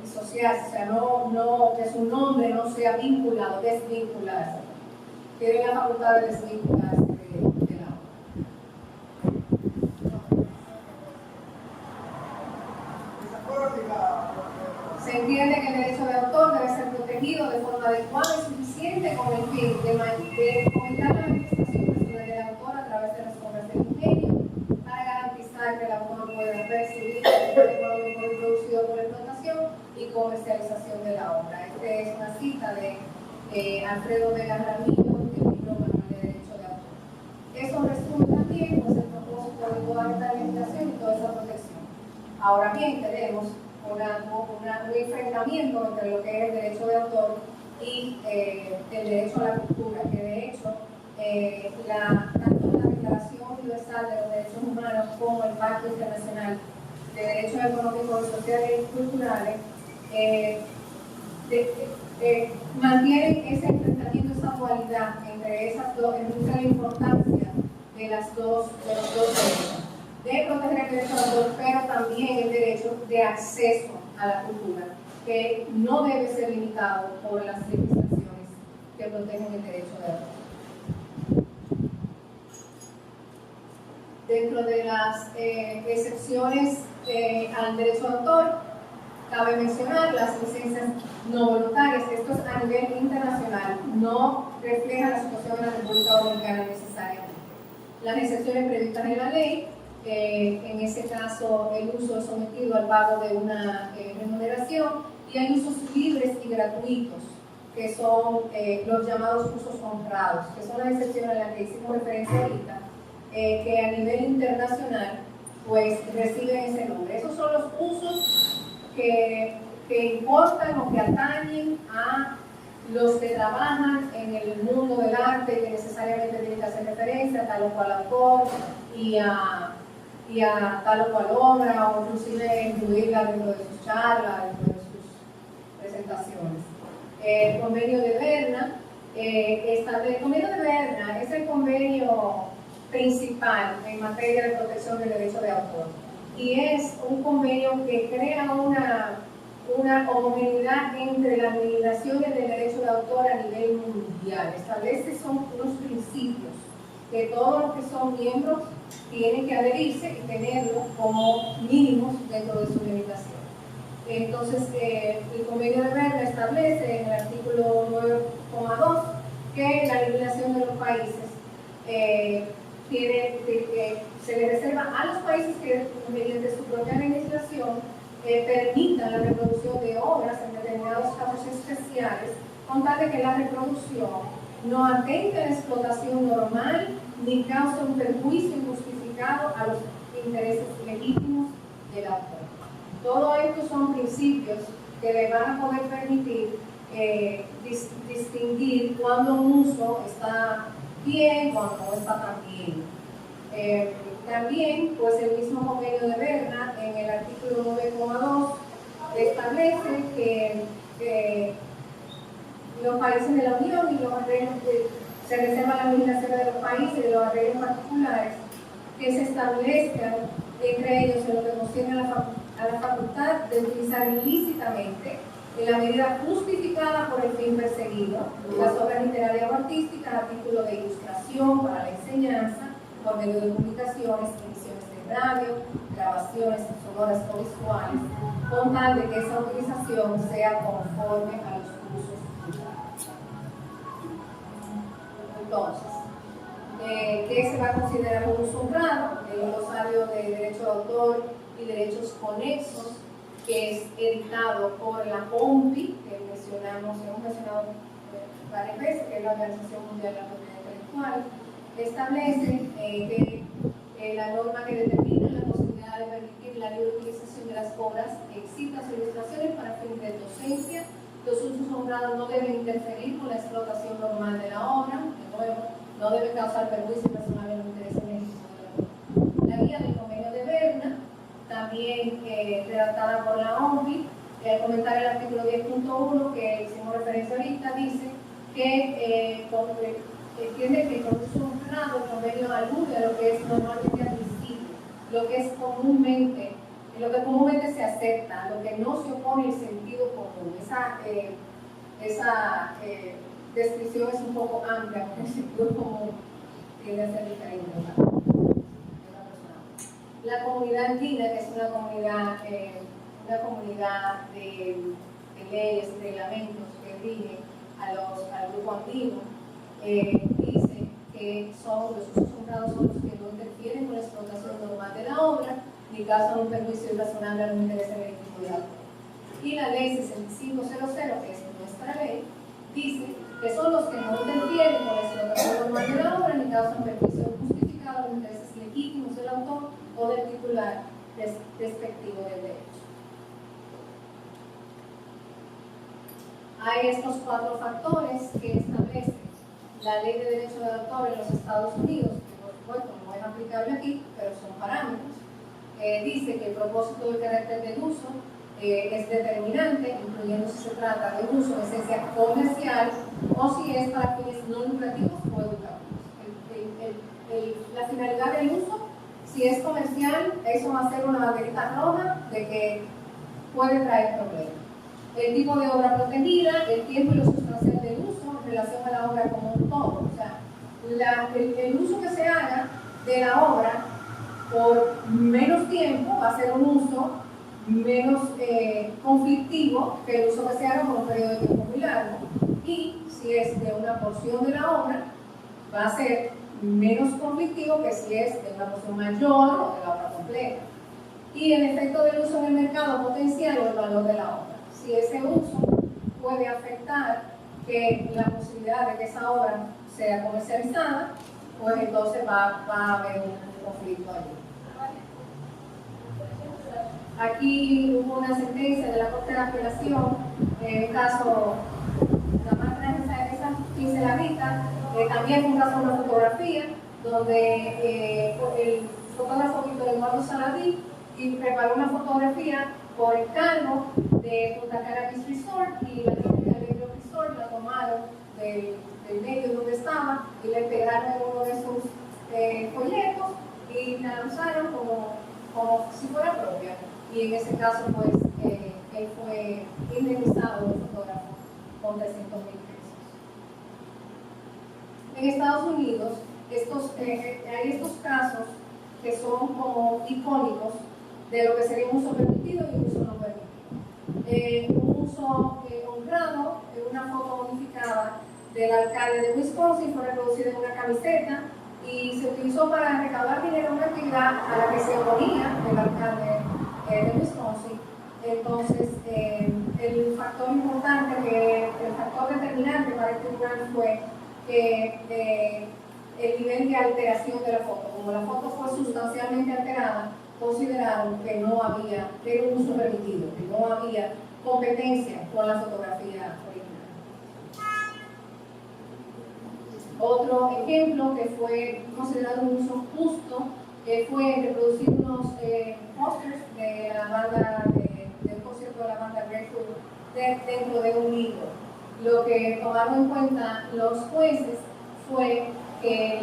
disociarse, o sea, no que su nombre no sea vinculado, desvincularse. Tiene la facultad de desvincularse de la obra. Se entiende que el derecho de autor debe ser protegido de forma adecuada y suficiente con el fin de fomentar la manifestación personal del autor a través de las obras del ingenio para garantizar que el autor pueda recibir el económico producido por explotación y comercialización de la obra. Esta es una cita de Alfredo Vega Ramillo del libro Manual de Derecho de Autor. Eso resume también pues, el propósito de toda esta legislación y toda esa protección. Ahora bien, tenemos un enfrentamiento entre lo que es el derecho de autor y el derecho a la cultura, que de hecho tanto la Declaración Universal de los Derechos Humanos como el Pacto Internacional de Derechos Económicos, Sociales y Culturales mantienen ese enfrentamiento, esa dualidad entre esas dos, entre la importancia de los dos derechos, de proteger el derecho al autor, pero también el derecho de acceso a la cultura, que no debe ser limitado por las legislaciones que protegen el derecho de autor. Dentro de las excepciones al derecho de autor, cabe mencionar las licencias no voluntarias. Esto es a nivel internacional, no refleja la situación de la República Dominicana necesariamente. Las excepciones previstas en la ley, en ese caso el uso es sometido al pago de una remuneración, y hay usos libres y gratuitos, que son los llamados usos honrados, que son las excepciones a las que hicimos referencia ahorita, que a nivel internacional pues reciben ese nombre. Esos son los usos que importan o que atañen a los que trabajan en el mundo del arte, que necesariamente tienen que hacer referencia a tal o cual autor y a tal o cual obra, o inclusive incluirla dentro de sus charlas, dentro de sus presentaciones. El convenio de Berna, el convenio de Berna es el convenio principal en materia de protección del derecho de autor, y es un convenio que crea una homogeneidad entre las legislaciones del derecho de autor a nivel mundial. Establece unos principios que todos los que son miembros tienen que adherirse y tenerlos como mínimos dentro de su legislación. Entonces, el convenio de Berna establece en el artículo 9,2 que la legislación de los países se le reserva a los países que, mediante su propia legislación, permitan la reproducción de obras en determinados casos especiales, con tal de que la reproducción no atente a la explotación normal ni cause un perjuicio injustificado a los intereses legítimos del autor. Todo esto son principios que le van a poder permitir distinguir cuando un uso está bien, cuando no está tan bien. También, pues el mismo convenio de Berna, en el artículo 9,2, establece que los países de la Unión y los arreglos se reservan las legislaciones de los países y de los arreglos particulares que se establezcan entre ellos en lo que concierne a la facultad de utilizar ilícitamente, en la medida justificada por el fin perseguido, las obras literarias o artísticas a título de ilustración para la enseñanza, por medio de publicaciones, emisiones de radio, grabaciones sonoras o visuales, con tal de que esa utilización sea conforme a los usos culturales. Entonces, ¿qué se va a considerar un uso honrado? El glosario de derecho de autor y derechos conexos, que es editado por la OMPI, que hemos mencionado varias veces, que es la Organización Mundial de la Propiedad Intelectual, establece que la norma que determina la posibilidad de permitir la libre utilización de las obras, citas o ilustraciones para fines de docencia. Los usos honrados no deben interferir con la explotación normal de la obra, de nuevo, no deben causar perjuicio personal en los intereses legítimos de la obra. La guía del convenio de Berna, también redactada por la OMPI, al comentar el artículo 10.1 que hicimos referencia ahorita, dice que entiende que con uso honrado el convenio alude a lo que es normalmente admisible, lo que comúnmente se acepta, lo que no se opone al sentido común. Esa descripción es un poco amplia, porque el sentido común tiende a ser diferente de la persona. La comunidad andina, que es una comunidad de leyes y reglamentos que rigen al grupo andino, dice que los usos honrados son los que no interfieren con la explotación normal de la obra ni causan un perjuicio irrazonable a los intereses legítimos del autor. Y la ley 6500, que es nuestra ley, dice que son los que no interfieren con la explotación normal de la obra ni causan perjuicio justificado a los intereses legítimos del autor o del titular respectivo del derecho. hay estos 4 factores que establece la Ley de Derecho de Autor en los Estados Unidos, que por supuesto no es aplicable aquí, pero son parámetros. Dice que el propósito del carácter del uso es determinante, incluyendo si se trata de un uso de esencia comercial o si es para fines no lucrativos o educativos. La finalidad del uso, si es comercial, eso va a ser una banderita roja de que puede traer problemas. El tipo de obra protegida, el tiempo y lo sustancial del uso en relación a la obra como un todo. O sea, el uso que se haga de la obra por menos tiempo va a ser un uso menos conflictivo que el uso que se haga por un periodo de tiempo muy largo. Y si es de una porción de la obra, va a ser menos conflictivo que si es de una porción mayor o de la obra completa. Y el efecto del uso en el mercado potencial o el valor de la obra. Si ese uso puede afectar que la posibilidad de que esa obra sea comercializada, pues entonces va a haber un conflicto allí. Aquí hubo una sentencia de la Corte de Apelación, en el caso, nada más traje esa pinceladita, también un caso de una fotografía, donde el fotógrafo Víctor Eduardo Saladí preparó una fotografía por encargo de Punta Cana Beach Resort, y la gente de Alegro Resort la tomaron del medio donde estaba y le pegaron en uno de sus folletos y la usaron como si fuera propia. Y en ese caso, pues, él fue indemnizado, el fotógrafo, con 300.000 pesos. En Estados Unidos, hay estos casos que son como icónicos de lo que sería un uso permitido y un uso no permitido. Un uso honrado, una foto modificada del alcalde de Wisconsin fue reproducida en una camiseta y se utilizó para recaudar dinero en una actividad a la que se oponía el alcalde de Wisconsin. Entonces, el factor importante, el factor determinante para este tribunal fue que el nivel de alteración de la foto. Como la foto fue sustancialmente alterada, consideraron que no había, que era un uso permitido, que no había competencia con la fotografía original. Otro ejemplo que fue considerado un uso justo fue reproducir unos pósters de la banda, del concierto de la banda Grateful Dead dentro de un libro. Lo que tomaron en cuenta los jueces fue que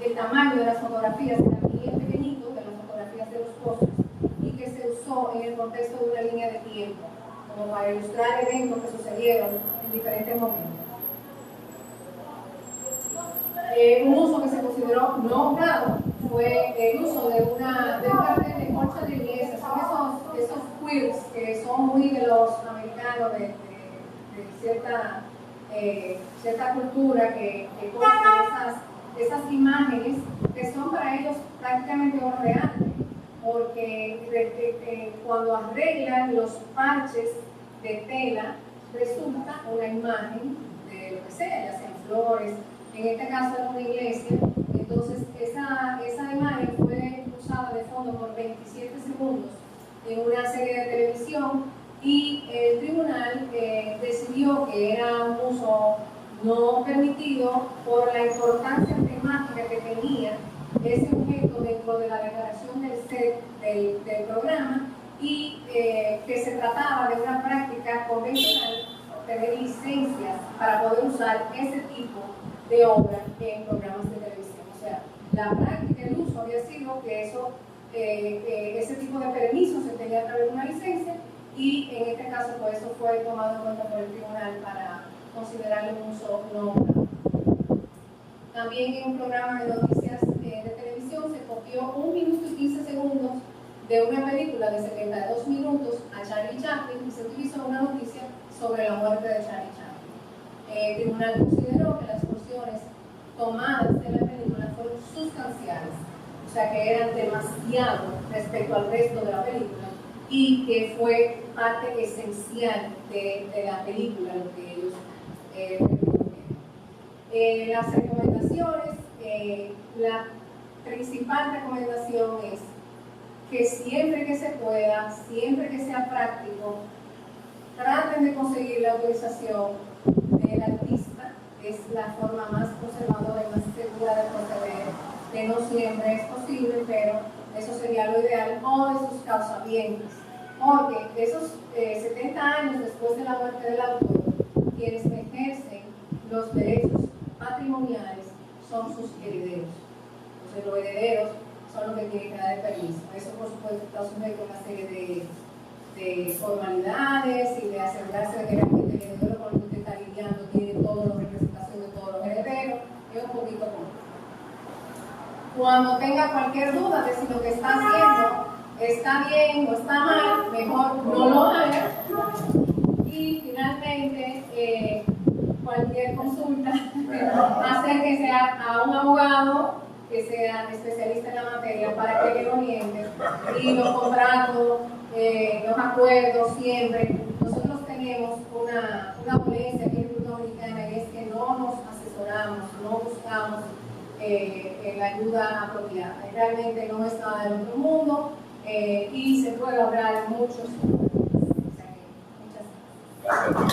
el tamaño de las fotografías era bien pequeñito, de las fotografías de los pósters, y que se usó en el contexto de una línea de tiempo, como para ilustrar eventos que sucedieron en diferentes momentos. Un uso que se consideró no honrado fue el uso de un cartel de concha de iglesia. Son esos quilts que son muy de los americanos, de cierta cultura que cogen esas imágenes que son para ellos prácticamente obra de arte, porque cuando arreglan los parches de tela resulta una imagen de lo que sea, ya sean flores. En este caso era una iglesia, entonces esa imagen fue usada de fondo por 27 segundos en una serie de televisión y el tribunal decidió que era un uso no permitido por la importancia temática que tenía ese objeto dentro de la declaración del set del programa y que se trataba de una práctica convencional, tener licencias para poder usar ese tipo de obra en programas de televisión. O sea, la práctica, el uso había sido que ese tipo de permisos se tenía a través de una licencia y en este caso pues eso fue tomado en cuenta por el tribunal para considerarlo un uso no honrado. También en un programa de noticias de televisión se copió 1 minuto y 15 segundos de una película de 72 minutos a Charlie Chaplin y se utilizó una noticia sobre la muerte de Charlie Chaplin. El tribunal consideró que las porciones tomadas de la película fueron sustanciales, o sea que eran demasiado respecto al resto de la película y que fue parte esencial de la película lo que ellos las recomendaciones, la principal recomendación es que siempre que se pueda, siempre que sea práctico, traten de conseguir la autorización del artista, es la forma más conservadora y más segura de proceder, que no siempre es posible, pero eso sería lo ideal, o de sus causalientes, porque esos 70 años después de la muerte del autor, quienes ejercen los derechos patrimoniales son sus herederos. Entonces los herederos son los que tienen que dar el permiso. Eso por supuesto está sujeto a una serie de formalidades y de asegurarse de que realmente el heredero con el que usted está lidiando tiene toda la representación de todos los herederos. Es un poquito complejo. Cuando tenga cualquier duda de si lo que está haciendo está bien o está mal, mejor no lo haga. Y finalmente, cualquier consulta, acérquese a un abogado que sea especialista en la materia para que le oriente. Y los contratos, los acuerdos, siempre. Nosotros tenemos una dolencia aquí en República Dominicana y es que no nos asesoramos, no buscamos la ayuda apropiada. Realmente no es nada del otro mundo y se puede lograr muchos. Muchas gracias.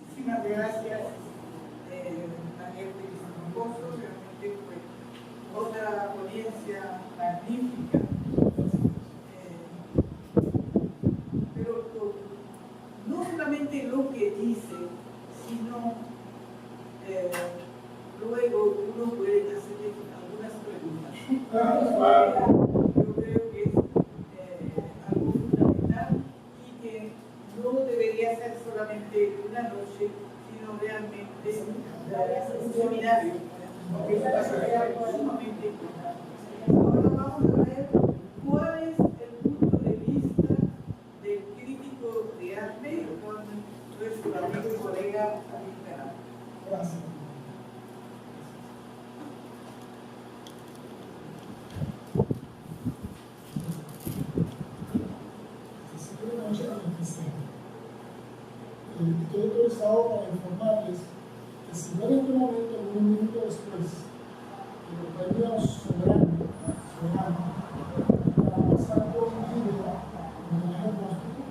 Muchísimas gracias, Daniel Pérez Troncoso. Realmente fue otra ponencia magnífica. Pero no solamente lo que dice, sino luego uno puede hacer algunas preguntas. Yo creo que es algo fundamental y que no debería ser solamente una noche, sino realmente un seminario, porque es sumamente importante. Ahora vamos a ver cuál es el punto de vista del crítico de arte con nuestro amigo y colega David Peralta. Gracias. Estoy autorizado para informarles que si no en este momento, en un minuto después, los premios soberanos para pasar por un libro en homenaje póstumo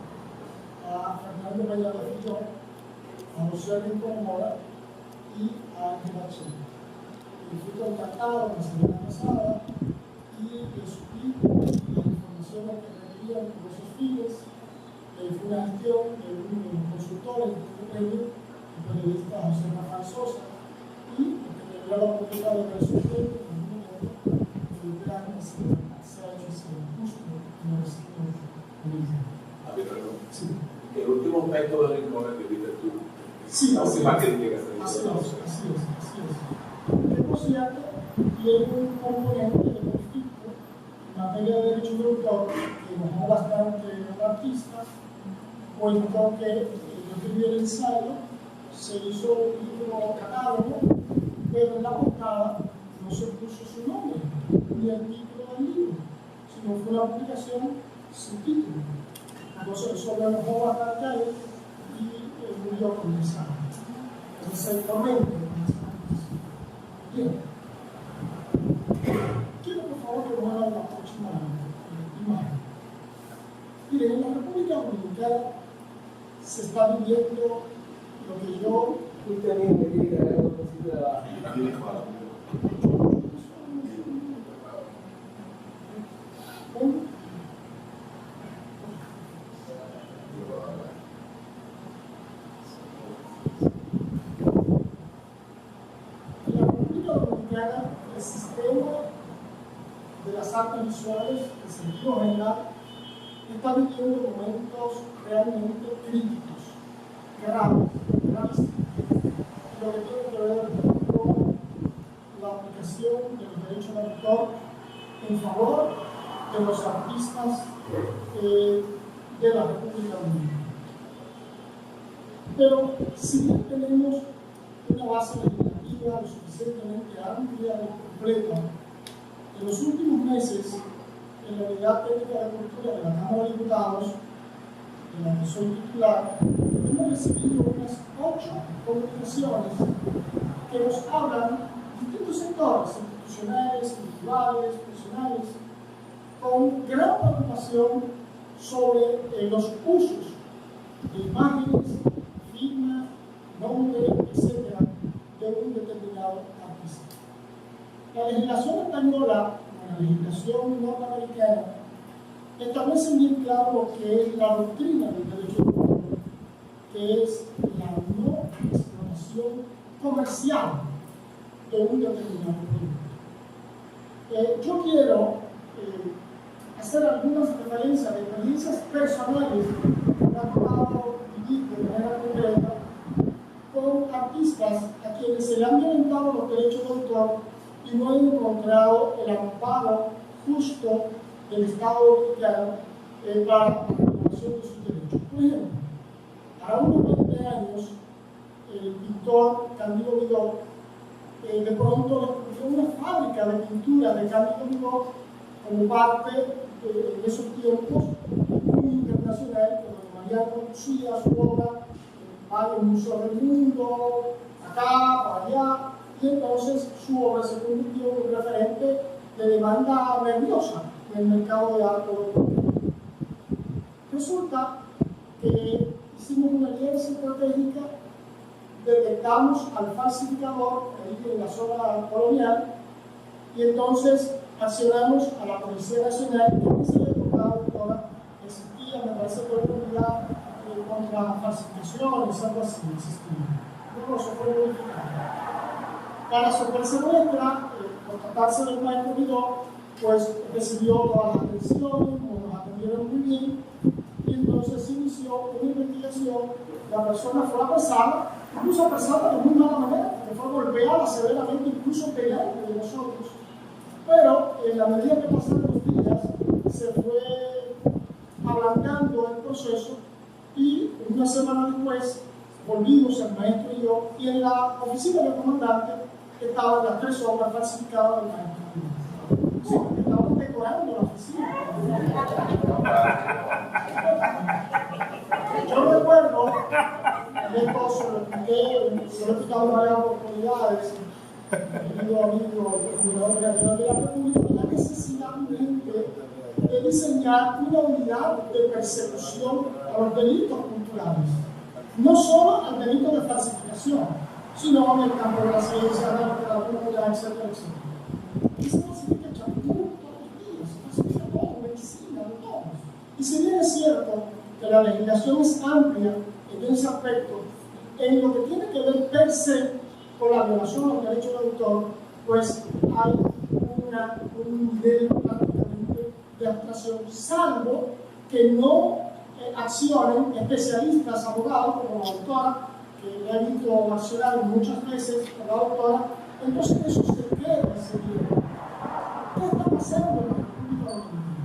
a Fernando Mayala Fillón, a José Rincón Mora y a Ángela Chile. Fui contactado la semana pasada y les supí la información que requerían por esos fines. Fue una gestión de un consultor en este premio, el periodista José Rafael Sosa, y que me dio la oportunidad de ver su tiempo en un momento que el plan se ha hecho ese justo en el sector político. Sí. El último método de informe que viste tú. Sí, la última crítica. Así es. El concierto tiene un componente de conflicto en materia de derechos de autor que enojó bastante al artista, puesto que yo escribí el ensayo, se hizo un libro catálogo, pero en la portada no se puso su nombre, ni el título del libro, sino fue una publicación sin título. Entonces eso me enojó bastante a él y murió con el ensayo. Entonces el tormento. Bien. Quiero por favor que nos hagan la próxima imagen. Miren, en la República Dominicana se está viviendo lo que yo en la República Dominicana el sistema de las artes visuales en sentido general está viviendo momentos realmente críticos, graves, lo que tiene que ver con la aplicación de los derechos de autor en favor de los artistas de la República Dominicana. Pero si bien tenemos una base legislativa lo suficientemente amplia y completa, en los últimos meses, en la Unidad Técnica de Cultura de la Cámara de Diputados, de la que soy titular, hemos recibido unas 8 comunicaciones que nos hablan de distintos sectores, institucionales, culturales, personales, con gran preocupación sobre los usos de imágenes, firma, nombre, etc., de un determinado artista. La legislación española, la legislación norteamericana, establece bien claro lo que es la doctrina del derecho de autor, que es la no explotación comercial de un determinado producto. Yo quiero hacer algunas referencias de experiencias personales que me ha tocado vivir de manera concreta con artistas a quienes se le han violentado los derechos de autor y no han encontrado el amparo justo del Estado dominicano para la reclamación de sus derechos. Por ejemplo, a unos 20 años, el pintor Cándido Vidó de pronto descubrió una fábrica de pintura de Cándido Vidó como parte de esos tiempos muy internacional, que Mariano producía su obra en varios museos del mundo, acá, para allá, y entonces su obra se convirtió en un referente de demanda nerviosa en el mercado de arte europeo. Resulta que hicimos una alianza estratégica, detectamos al falsificador ahí en la zona colonial y entonces accionamos a la Policía Nacional, que en esa época autora existía, me parece que autoridad contra falsificaciones, algo así existía. No, eso fue modificado. Para sorpresa nuestra, por tratarse del maestro Vidó, pues recibió todas las atenciones, nos atendieron muy bien, y entonces se inició una investigación. La persona fue apresada, incluso apresada de muy mala manera, que fue golpeada severamente, incluso delante de nosotros. Pero en la medida que pasaron los días, se fue ablandando el proceso y una semana después volvimos el maestro y yo, y en la oficina del comandante estaban las 3 obras falsificadas del maestro. Sí, porque estaban decorando la oficina. Yo recuerdo, y esto se lo expliqué, se lo he explicado en varias oportunidades, querido amigo, el Procurador General de la República, la necesidad urgente de diseñar una unidad de persecución a los delitos culturales. No solo al delito de falsificación, sino en el campo de la ciencia, de la literatura, etcétera, etcétera. Y se falsifica champú todos los días, se falsifica todo, medicina, de todo. Y si bien es cierto que la legislación es amplia en ese aspecto, en lo que tiene que ver per se con la violación a los derechos de autor, pues hay un nivel prácticamente de abstracción, salvo que no accionen especialistas, abogados, como la autora, que le ha visto accionar muchas veces con la autora. Entonces eso se queda enseguida. ¿Qué está pasando en la República Dominicana?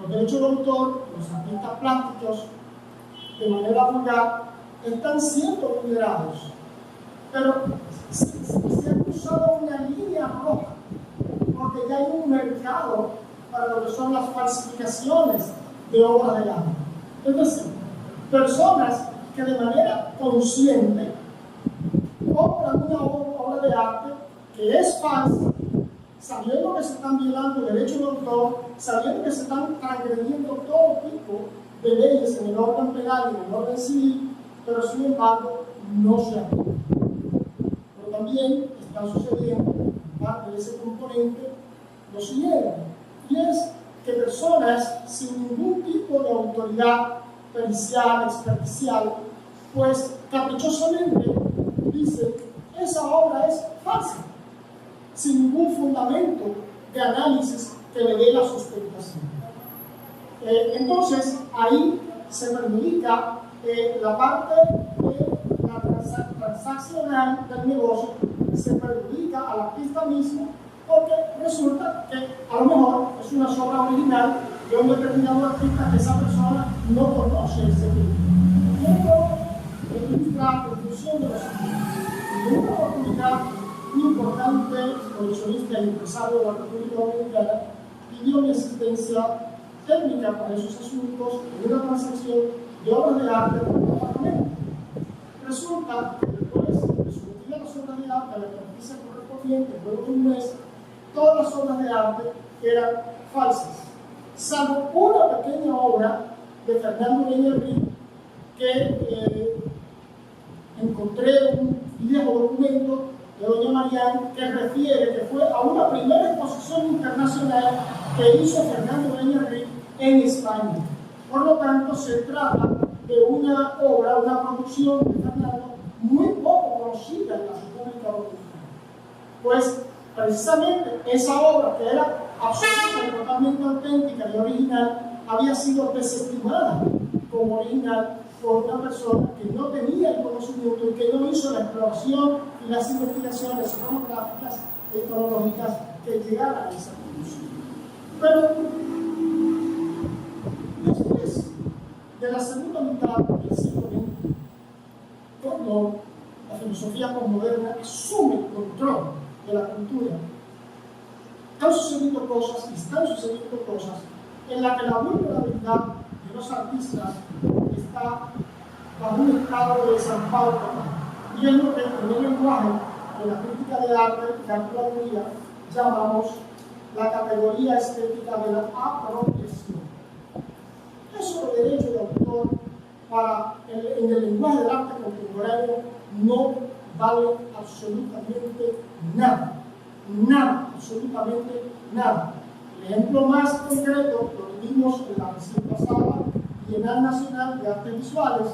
Los derechos de autor, los artistas plásticos, de manera vulgar, están siendo vulnerados. Pero se ha cruzado una línea roja, porque ya hay un mercado para lo que son las falsificaciones de obras de arte. Es decir, personas que de manera consciente compran una obra de arte que es falsa, sabiendo que se están violando derechos de autor, sabiendo que se están transgrediendo todo tipo de leyes en el orden penal y en el orden civil, pero sin embargo no se aplica. Pero también está sucediendo, parte de ese componente, lo siguiente, y es que personas sin ningún tipo de autoridad pericial, experticial, pues caprichosamente dicen, esa obra es falsa, sin ningún fundamento de análisis que le dé la sustentación. Entonces, ahí se perjudica la parte de la transaccional del negocio, se perjudica al artista mismo, porque resulta que a lo mejor es una obra original de un determinado artista que esa persona no conoce ese libro. Quiero ilustrar la conclusión de los siguientes. En una oportunidad, un importante coleccionista y empresario de la República Dominicana pidió mi asistencia técnica para esos asuntos en una transacción de obras de arte con un apartamento. Resulta que después de someter las obras obras de arte a la franquicia correspondiente, luego de un mes, todas las obras de arte eran falsas, salvo una pequeña obra de Fernando Benjerrich que encontré un viejo documento de doña Marián que refiere que fue a una primera exposición internacional que hizo Fernando Benjerrich en España. Por lo tanto, se trata de una obra, una producción de Fernando muy poco conocida en la República Dominicana. Pues precisamente esa obra, que era absolutamente y totalmente auténtica y original, había sido desestimada como original por una persona que no tenía el conocimiento y que no hizo la exploración y las investigaciones iconográficas e iconológicas que llegaran a esa conclusión. Pero después de la segunda mitad del siglo XX, cuando la filosofía postmoderna asume el control de la cultura, han sucedido cosas y están sucediendo cosas en las que la vulnerabilidad de los artistas está bajo un estado de desamparo total. Y es lo que en el lenguaje de la crítica de arte y la curaduría llamamos la categoría estética de la apropiación. Eso de derecho de autor en el lenguaje del arte contemporáneo no vale absolutamente nada. Nada, absolutamente nada. El ejemplo más concreto lo tuvimos en la recién pasada Bienal Nacional de Artes Visuales,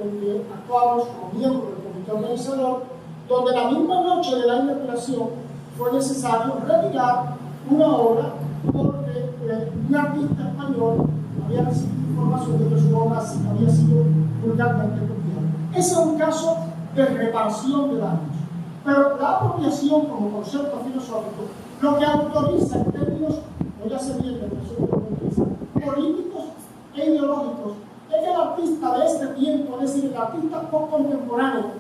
en que actuamos como miembros del comité organizador, donde la misma noche de la inauguración fue necesario retirar una obra porque un artista español había recibido información de que su obra había sido vulgarmente copiada. Ese es un caso de reparación de daños. Pero la apropiación como concepto filosófico lo que autoriza en términos, no ya se viene políticos e ideológicos, es que el artista de este tiempo, es decir, el artista contemporáneo,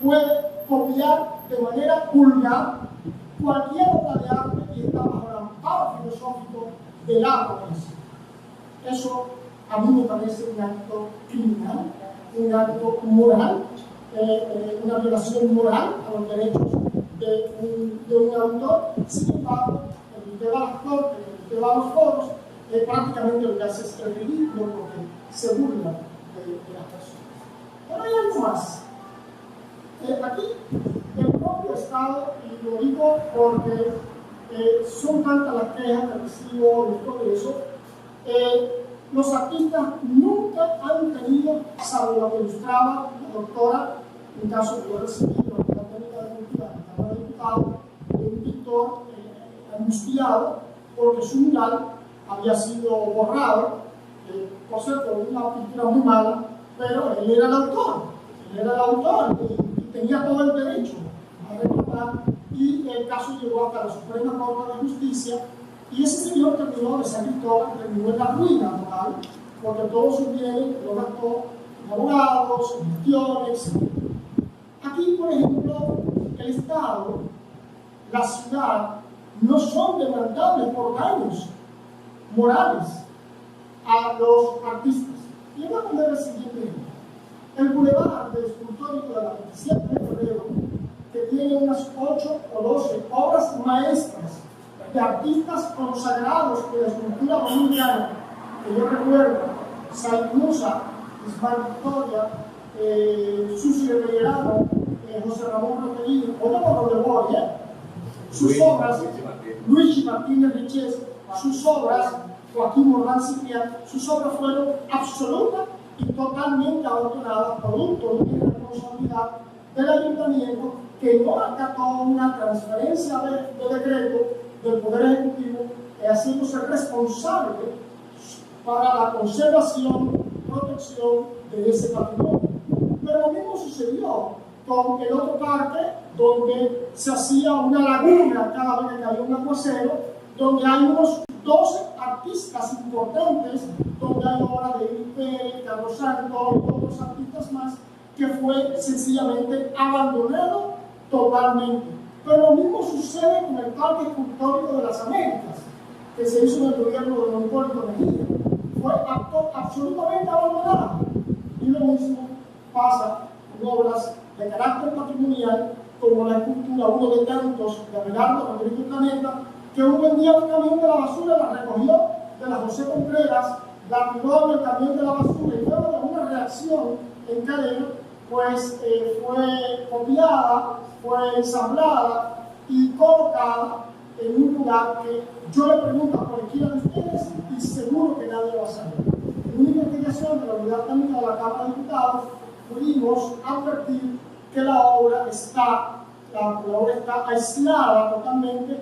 puede copiar de manera vulgar cualquier obra de arte y está bajo el amparo filosófico de la apropiación. Eso a mí me parece un acto criminal, un acto moral, una violación moral a los derechos de un autor. Sin embargo, el que va a las cortes, el que va a los foros, prácticamente lo que hace es el ridículo porque se burla de las personas. Pero hay algo más. Aquí, el propio Estado, y lo digo porque son tantas las quejas que recibo en el Congreso, los artistas nunca han tenido, salvo lo que ilustraba la doctora, en caso que yo recibí la técnica de cultura de la Cámara de Diputados, de un pintor angustiado porque su mural había sido borrado, por cierto, una pintura muy mala, pero él era el autor, y tenía todo el derecho a reclamar, y el caso llegó hasta la Suprema Corte de Justicia, y ese señor terminó de San Cristóbal, terminó en la ruina total, porque todos sus bienes lo gastó en abogados, en gestiones. Aquí, por ejemplo, el Estado, la ciudad, no son demandables por daños morales a los artistas. Y voy a poner el siguiente ejemplo. El Boulevard Escultórico de la 27 de febrero, que tiene unas 8 o 12 obras maestras de artistas consagrados de la escultura dominicana, que yo recuerdo, Said Musa, Ismael Victoria, Susi de Bellerano, José Ramón Rotelino, o no de Borja, sus obras, Luigi Martínez Riches, sus obras, Joaquín Morán Ciprián, sus obras fueron absolutas y totalmente abandonadas, producto de una responsabilidad del ayuntamiento que no acató una transferencia de decreto del Poder Ejecutivo, haciéndose responsable para la conservación, protección de ese patrimonio. Pero lo mismo sucedió con el otro parque, donde se hacía una laguna cada vez que caía un aguacero, donde hay unos 12 artistas importantes, donde hay obras de Edith Pérez, Carlos Santos y otros artistas más, que fue sencillamente abandonado totalmente. Pero lo mismo sucede con el Parque Escultórico de las Américas, que se hizo en el gobierno de Don Hipólito Mejía. Fue absolutamente abandonado. Y lo mismo pasa en obras de carácter patrimonial, como la escultura Uno de Tantos de Abelardo Rodríguez Planeta, que hubo un día un camión de la basura, la recogió de la José Contreras, la tiró en el camión de la basura y luego de una reacción en cadena, pues fue copiada, fue ensamblada y colocada en un lugar que yo le pregunto a cualquiera de ustedes y seguro que nadie va a saber. En una investigación de la Unidad Técnica de la Cámara de Diputados pudimos advertir que la obra está aislada totalmente,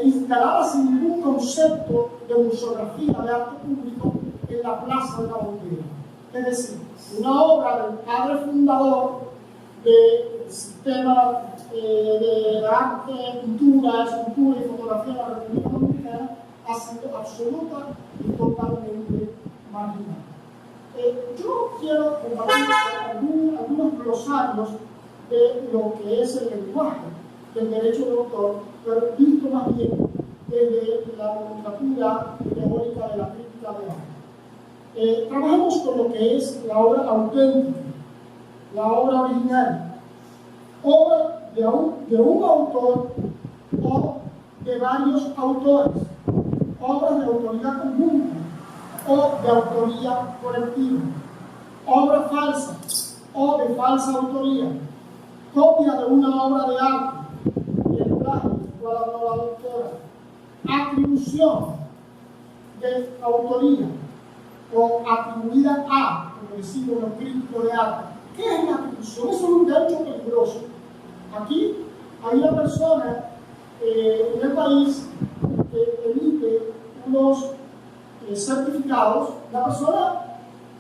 instalada sin ningún concepto de museografía de arte público en la Plaza de la Bandera. Es decir, una obra del padre fundador del sistema de arte, pintura, escultura y fotografía de la República Dominicana ha sido absoluta y totalmente marginal. Yo quiero compartir algunos glosarios de lo que es el lenguaje del derecho de autor, pero visto más bien desde la nomenclatura teórica de la crítica de arte. Trabajamos con lo que es la obra auténtica, la obra original, obra de un autor o de varios autores, obras de autoridad conjunta o de autoría colectiva, obra falsa o de falsa autoría, copia de una obra de arte, el plagio, igual a la doctora, atribución de autoría o atribuida a, como decimos los críticos de arte. ¿Qué es la atribución? Eso es un derecho peligroso. Aquí hay una persona en el país que emite unos certificados, una persona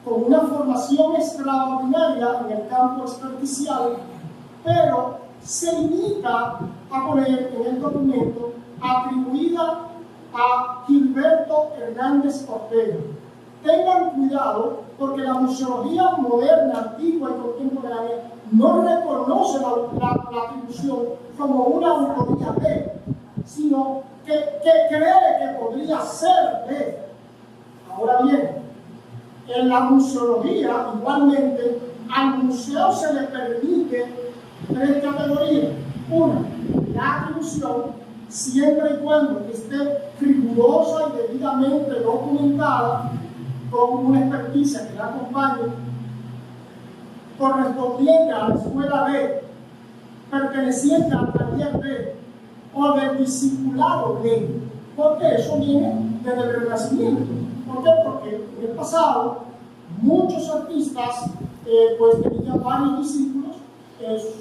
con una formación extraordinaria en el campo experticial, pero se limita a poner en el documento atribuida a Gilberto Hernández Ortega. Tengan cuidado porque la museología moderna, antigua y contemporánea no reconoce la atribución como una autoría de, sino que cree que podría ser de. Ahora bien, en la museología, igualmente, al museo se le permite 3 categorías. Una, la atribución, siempre y cuando esté rigurosa y debidamente documentada, con una experticia que la acompañe, correspondiente a la escuela B, perteneciente al taller B o del discipulado B, porque eso viene desde el Renacimiento. ¿Por qué? Porque en el pasado muchos artistas pues tenían varios discípulos.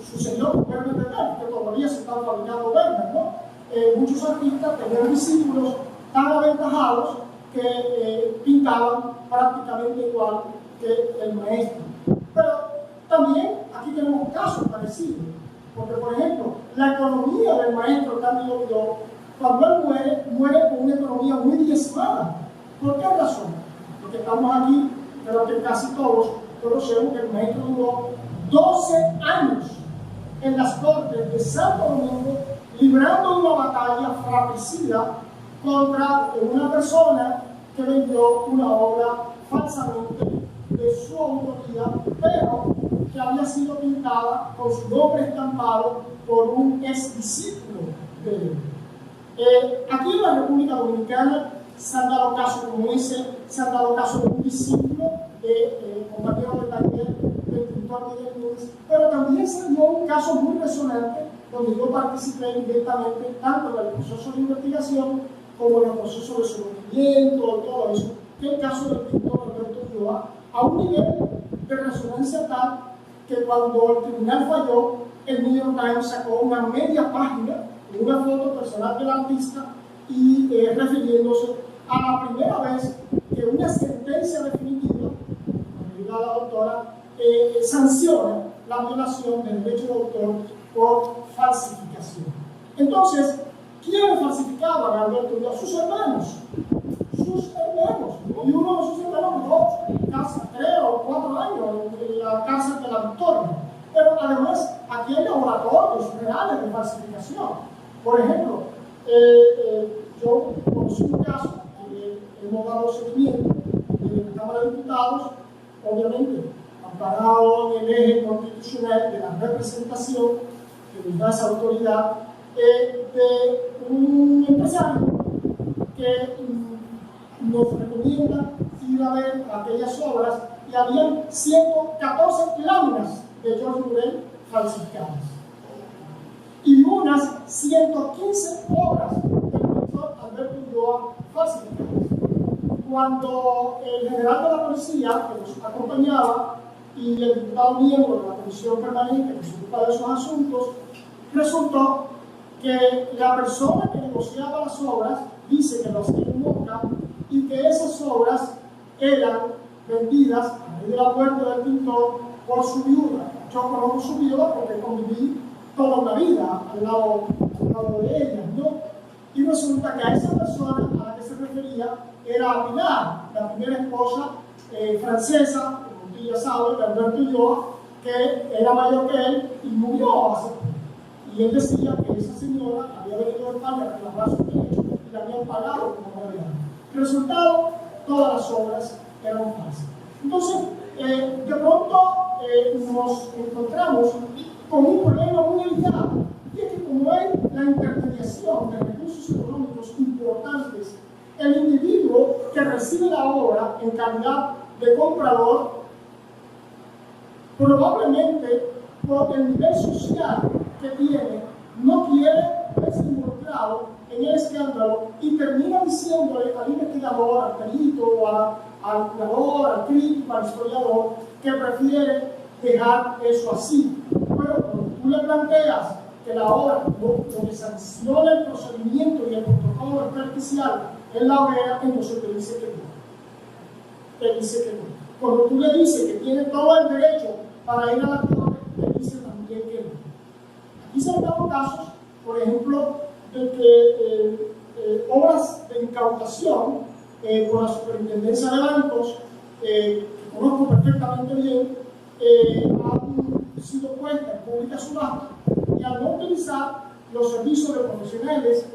Sucedió con Werner de Berg, que todavía se están fabricando Werner, ¿no? Muchos artistas tenían discípulos tan aventajados que pintaban prácticamente igual que el maestro. Pero también aquí tenemos casos parecidos, porque por ejemplo, la economía del maestro Cándido Vidó, cuando él muere con una economía muy diezmada. ¿Por qué razón? Porque estamos aquí, creo que casi todos conocemos que el maestro duró 12 años en las cortes de Santo Domingo, librando una batalla fratricida contra una persona que vendió una obra falsamente de su autoría, pero que había sido pintada con su nombre estampado por un ex discípulo de él. Aquí en la República Dominicana se han dado casos como ese, se han dado casos de un discípulo de compañero de taller del pintor Miguel Núñez, pero también se dio un caso muy resonante donde yo participé directamente tanto en el proceso de investigación como en el proceso de sometimiento y todo eso, que el caso del pintor Alberto Ulloa, a un nivel de resonancia tal que cuando el tribunal falló, el New York Times sacó una media página de una foto personal del artista y refiriéndose a la primera vez que una sentencia definitiva, como la doctora, sanciona la violación del derecho de autor por falsificación. Entonces, ¿quién falsificaba a Alberto Ulloa? Sus hermanos. Sus hermanos. Y uno de sus hermanos duró casi 3 o 4 años en la cárcel de la Victoria. Pero además, aquí hay laboratorios reales de falsificación. Por ejemplo, yo conocí un caso que hemos dado seguimiento en la Cámara de Diputados, obviamente, amparado en el eje constitucional de la representación que nos da esa autoridad, de un empresario que nos recomienda ir a ver aquellas obras y habían 114 láminas de George Murray falsificadas y unas 115 obras del profesor Alberto Ulloa falsificadas. Cuando el general de la policía que nos acompañaba y el diputado miembro de la comisión permanente que se ocupa de esos asuntos, resultó que la persona que negociaba las obras dice que lo hacía en Moca y que esas obras eran vendidas a raíz de la muerte del pintor por su viuda. Yo conozco su viuda porque conviví toda una vida al lado de ella, ¿no? Y resulta que a esa persona a la que se refería era Pilar, la primera esposa francesa, como tú ya sabes, de Alberto Ulloa, que era mayor que él y murió hace poco. Y él decía que esa señora había venido a España a reclamar sus derechos y la habían pagado como realidad. Resultado, todas las obras eran falsas. Entonces, de pronto nos encontramos con un problema muy delicado, y es que como hay la intermediación de recursos económicos importantes, el individuo que recibe la obra en calidad de comprador, probablemente por el nivel social que tiene, no quiere verse involucrado en el escándalo y termina diciéndole al investigador, al perito, al curador, al crítico, al historiador, que prefiere dejar eso así. Pero cuando tú le planteas que la obra, lo que sanciona el procedimiento y el protocolo extrajudicial en la hoguera, entonces te dice que no. Te dice que no. Cuando tú le dices que tiene todo el derecho para ir a la corte, te dice también que no. Aquí se han dado casos, por ejemplo, de que obras de incautación por la Superintendencia de Bancos, que conozco perfectamente bien, han sido puestas en pública subasta y al no utilizar los servicios de profesionales,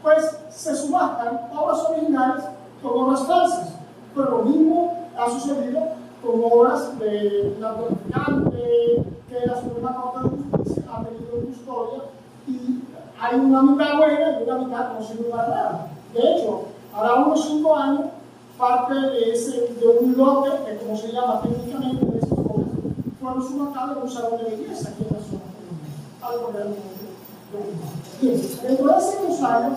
pues se subastan obras originales con obras falsas. Pero lo mismo ha sucedido con obras de narcotraficantes que la Suprema Corte de Justicia ha tenido en custodia y hay una mitad buena y una mitad que no sirve para nada. De hecho, hará unos 5 años, parte de un lote, que como se llama técnicamente de esas obras, fueron subastadas en un salón de belleza aquí en la zona colombiana. Algo realmente preocupante. Bien, dentro de ese ensayo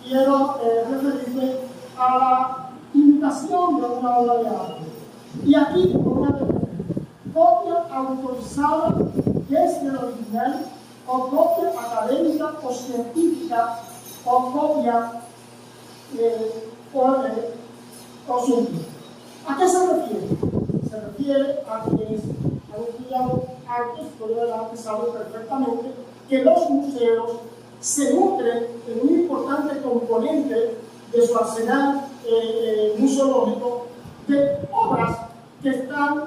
quiero referirme a la imitación de una obra de arte. Y aquí una copia autorizada desde el original, o copia académica o científica, o copia o científica. ¿A qué se refiere? Se refiere a quienes han estudiado arte, historia del arte, saben perfectamente que los museos se nutren en un importante componente de su arsenal museológico de obras que están,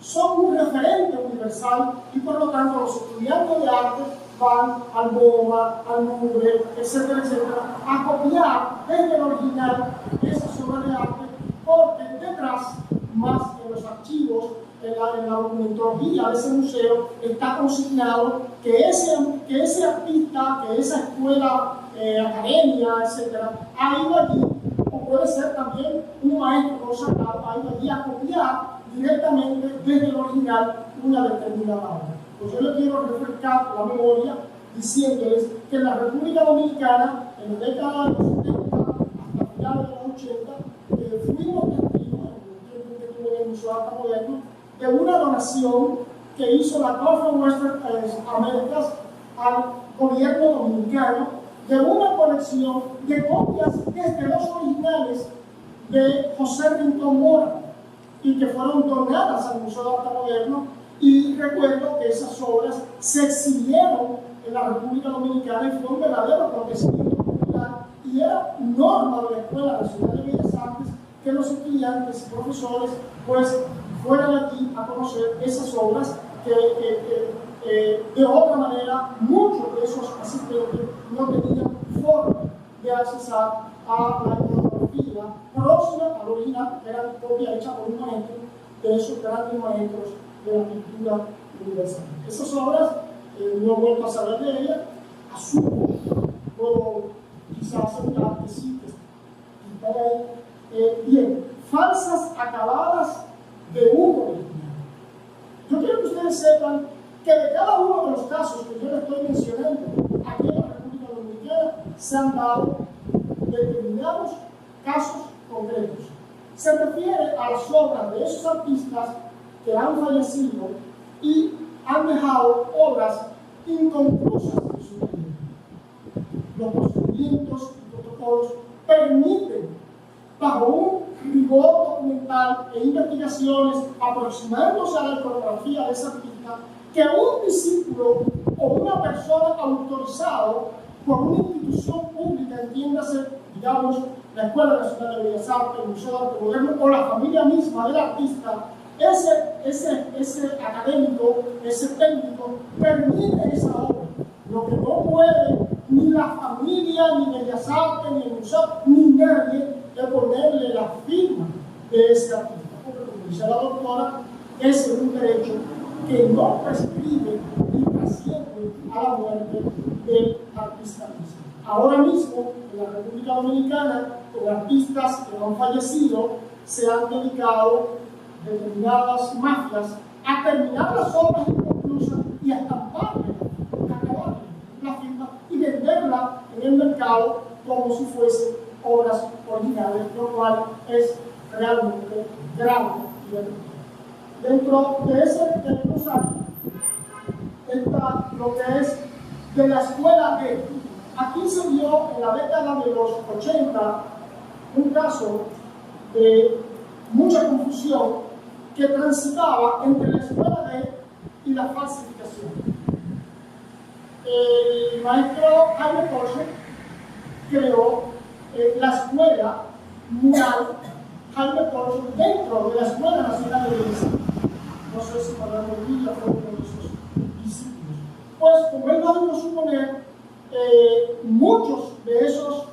son un referente universal y por lo tanto los estudiantes de arte van al MoMA, al Louvre, etcétera, etcétera, a copiar desde el original esas obras de arte, porque detrás, más en los archivos, en la documentología de ese museo, está consignado que ese artista, que esa escuela, academia, etcétera, ha ido allí, o puede ser también un maestro consagrado, ha ido allí a copiar directamente desde el original una determinada obra. Pues yo les quiero refrescar la memoria diciéndoles que en la República Dominicana, en la década de los 70 hasta finales de los 80, fuimos testigos, en el tiempo que tuve en el Museo de Arte Moderno, de una donación que hizo la Conference Western Americas al gobierno dominicano de una colección de copias desde los originales de José Rincón Mora y que fueron donadas al Museo de Arte Moderno. Y recuerdo que esas obras se exhibieron en la República Dominicana y fue un verdadero acontecimiento popular y era norma de la Escuela Nacional de Bellas Artes que los estudiantes y profesores pues fueran aquí a conocer esas obras que de otra manera muchos de esos asistentes no tenían forma de accesar a la iconografía próxima al original, que era copia hecha por un maestro de esos grandes maestros de la pintura universal. Esas obras no he vuelto a saber de ellas, asumo, puedo quizás asegurar que sí, que están ahí. Bien, falsas acabadas de Hugo original. Yo quiero que ustedes sepan que de cada uno de los casos que yo les estoy mencionando aquí en la República Dominicana se han dado determinados casos concretos. Se refiere a las obras de esos artistas que han fallecido y han dejado obras inconclusas en su vida. Los procedimientos y protocolos permiten, bajo un rigor documental e investigaciones aproximándose a la iconografía de esa artista, que un discípulo o una persona autorizado por una institución pública, entiéndase, digamos, la Escuela Nacional de Bellas Artes, el Museo de Arte Moderno o la familia misma del artista, ese académico, ese técnico, permite esa obra. Lo que no puede ni la familia, ni Bellas Artes, ni el museo, ni nadie, es ponerle la firma de ese artista. Porque, como dice la doctora, ese es un derecho que no prescribe ni trasciende a la muerte del artista mismo. Ahora mismo, en la República Dominicana, con artistas que han fallecido, se han dedicado determinadas mafias a terminar las obras inconclusas y a estamparle, a acabarle la firma y venderla en el mercado como si fuesen obras originales, lo cual es realmente grave y delicado. Dentro de ese rosario está lo que es de la escuela de. Aquí se dio en la década de los 80 un caso de mucha confusión que transitaba entre la escuela de y la falsificación. El maestro Jaime Corso creó la escuela mural Jaime Corso dentro de la Escuela Nacional de Bellas Artes. No sé si Manuel Villa fue uno de esos discípulos. Pues, como él lo dijo suponer, muchos de esos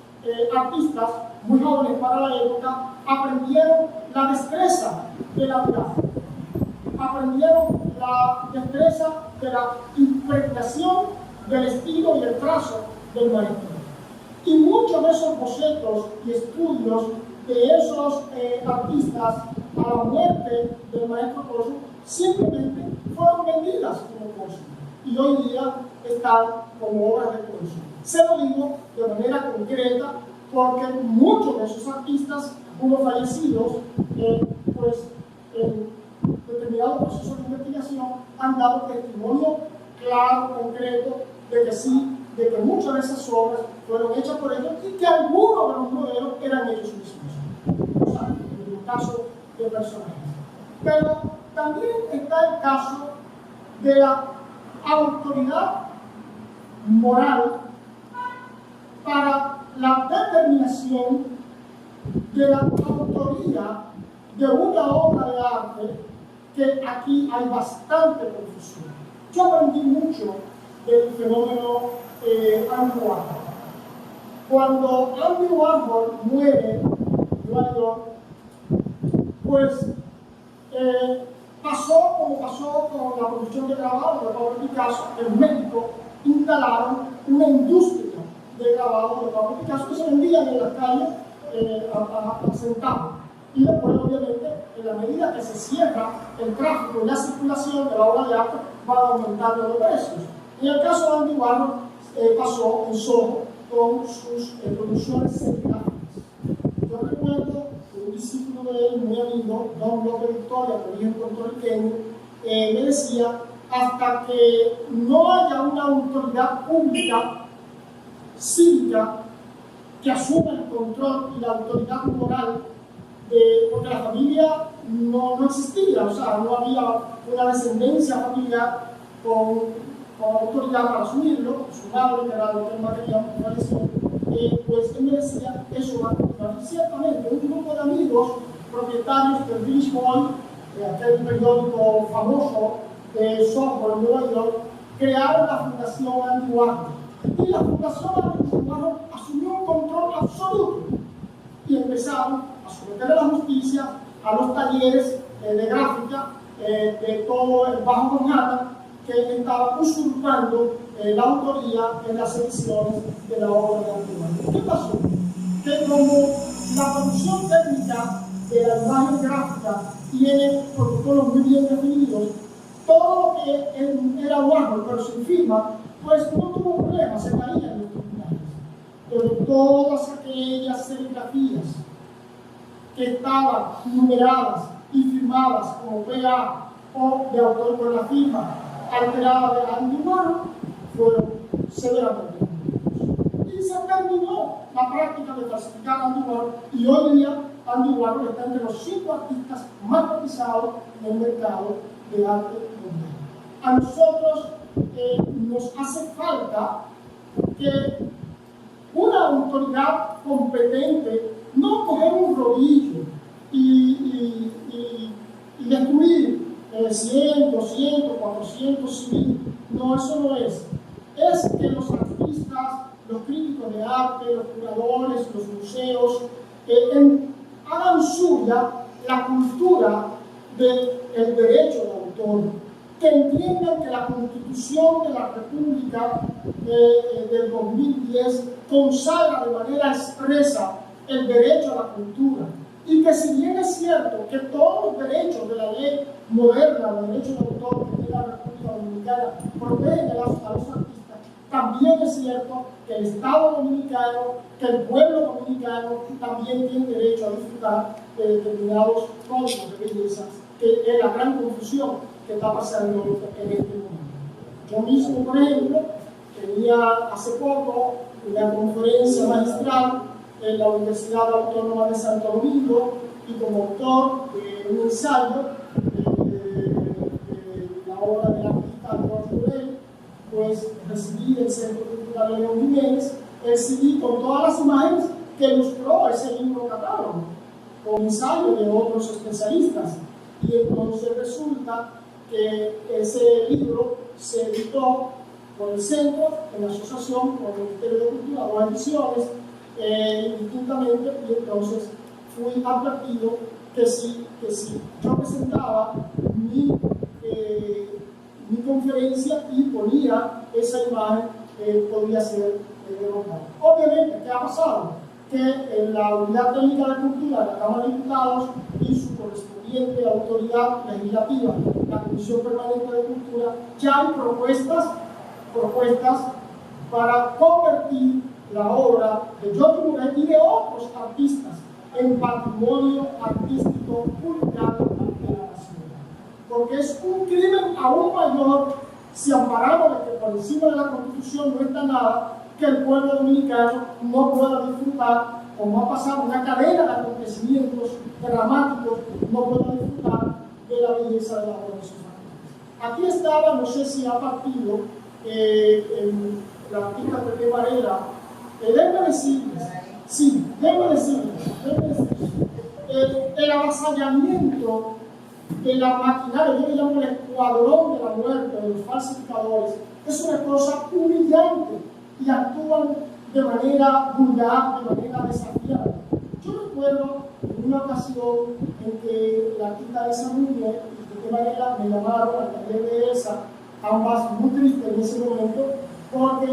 artistas, muy jóvenes para la época, aprendieron la destreza de la mirada, aprendieron la destreza de la impregnación del estilo y el trazo del maestro. Y muchos de esos bocetos y estudios de esos artistas a la muerte del maestro Corso simplemente fueron vendidas como Corso y hoy día están como obras de Corso. Se lo digo de manera concreta porque muchos de esos artistas, algunos fallecidos, pues en determinados procesos de investigación han dado testimonio claro, concreto, de que sí, de que muchas de esas obras fueron hechas por ellos y que algunos de los modelos eran ellos mismos. O sea, en un caso de personajes. Pero también está el caso de la autoridad moral para la determinación de la autoría de una obra de arte, que aquí hay bastante confusión. Yo aprendí mucho del fenómeno Andy Warhol. Cuando Andy Warhol muere en Nueva York, pues pasó como pasó con la producción de grabado de Pablo Picasso. En México instalaron una industria de grabado de Pablo Picasso que se vendían en las calles a centavos. Y después, obviamente, en la medida que se cierra el tráfico y la circulación de la obra de arte, van aumentando los precios. En el caso de Andy Warhol, pasó en Soho con sus producciones serigrafias. Yo recuerdo que un discípulo de él, muy amigo, Don López Victoria, de origen puertorriqueño, me decía: hasta que no haya una autoridad pública, cívica, que asuma el control y la autoridad moral, porque la familia no existía, o sea, no había una descendencia familiar con autoridad para asumirlo, su madre, que era lo que él material, pues él me decía: eso va a continuar. Y ciertamente, un grupo de amigos propietarios del British Boy, de aquel periódico famoso de Soho en Nueva York, crearon la Fundación Andy Warhol. Y la Fundación Andy Warhol asumió un control absoluto y empezaron a someter a la justicia, a los talleres de gráfica de todo el Bajo Manhattan, que estaba usurpando la autoría en las ediciones de la obra de Antihuano. ¿Qué pasó? Que como la producción técnica de la imagen gráfica tiene protocolos muy bien definidos, todo lo que era Warhol pero sin firma, pues no tuvo problemas, se caía en los tribunales. Pero todas aquellas serigrafías que estaban numeradas y firmadas como PA o de autor con la firma alterada de Andy Warhol fueron severamente condenados. Y se terminó la práctica de falsificar a Andy Warhol, y hoy día Andy Warhol está entre los 5 artistas más cotizados en el mercado de arte mundial. A nosotros nos hace falta que una autoridad competente no coger un rodillo y destruir 100, 200, 400 civiles. No, eso no es. Es que los artistas, los críticos de arte, los curadores, los museos, hagan suya la cultura del derecho de autor, que entiendan que la Constitución de la República del 2010 consagra de manera expresa el derecho a la cultura, y que si bien es cierto que todos los derechos de la ley moderna, los derechos de autor que tiene la República Dominicana protegen a los artistas, también es cierto que el Estado dominicano, que el pueblo dominicano también tiene derecho a disfrutar de determinados códigos de belleza, que es la gran confusión que está pasando en este momento. Yo mismo, por ejemplo, tenía hace poco una conferencia magistral en la Universidad Autónoma de Santo Domingo, y como autor de un ensayo de la obra del artista George Burel, pues recibí del Centro Cultural León Jiménez el CD con todas las imágenes que ilustró ese libro catálogo, con ensayos de otros especialistas. Y entonces resulta que ese libro se editó por el centro en asociación con el Ministerio de Cultura, 2 ediciones distintamente, y entonces fui advertido que si yo presentaba mi conferencia y ponía esa imagen, podía ser derrotado. Obviamente, ¿qué ha pasado? Que en la Unidad Técnica de Cultura de la Cámara de Diputados y su correspondiente autoridad legislativa, la Comisión Permanente de Cultura, ya hay propuestas para convertir la obra de George Burel y de otros artistas en patrimonio artístico publicado de la nación. Porque es un crimen aún mayor, si amparamos de que por encima de la Constitución no está nada, que el pueblo dominicano no pueda disfrutar, como ha pasado una cadena de acontecimientos dramáticos, no pueda disfrutar de la belleza de la obra de sus artistas. Aquí estaba, no sé si ha partido, la artista Pepe Varela. Déjenme decirles, el avasallamiento de la maquinaria, yo le llamo el escuadrón de la muerte de los falsificadores, es una cosa humillante y actúan de manera vulgar, de manera desafiante. Yo recuerdo en una ocasión en que la artista Elsa Núñez y Pepe Varela me llamaron al taller de Elsa, ambas muy tristes en ese momento, porque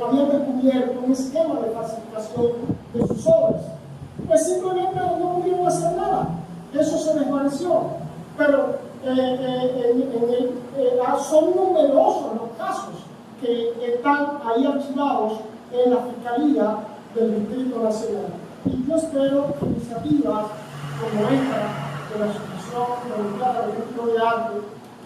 habían descubierto un esquema de falsificación de sus obras. Pues simplemente no pudieron hacer nada, eso se desvaneció. Pero son numerosos los casos que están ahí archivados en la Fiscalía del Distrito Nacional. Y yo espero que iniciativas como esta de la Asociación Dominicana de Críticos de Arte,